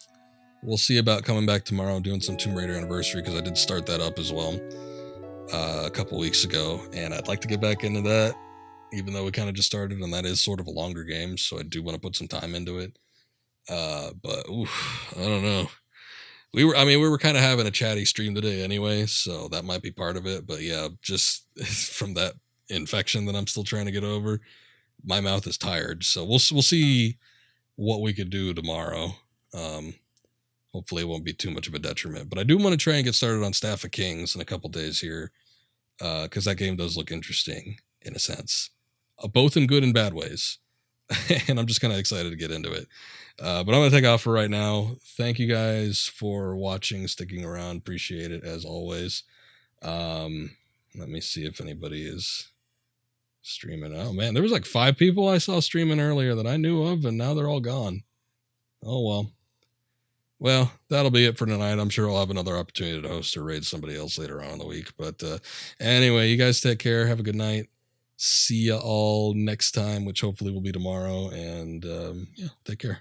We'll see about coming back tomorrow, doing some Tomb Raider Anniversary, because I did start that up as well a couple weeks ago, and I'd like to get back into that, even though we kind of just started, and that is sort of a longer game, so I do want to put some time into it. But I don't know. We were kind of having a chatty stream today anyway, so that might be part of it. But yeah, just from that infection that I'm still trying to get over, my mouth is tired. So we'll see what we could do tomorrow. Hopefully it won't be too much of a detriment. But I do want to try and get started on Staff of Kings in a couple days here, because that game does look interesting in a sense, both in good and bad ways. And I'm just kind of excited to get into it. But I'm going to take off for right now. Thank you guys for watching, sticking around. Appreciate it as always. Let me see if anybody is streaming. Oh man, there was like 5 people I saw streaming earlier that I knew of, and now they're all gone. Oh well. Well, that'll be it for tonight. I'm sure I'll have another opportunity to host or raid somebody else later on in the week. But anyway, you guys take care. Have a good night. See ya all next time, which hopefully will be tomorrow. And yeah, take care.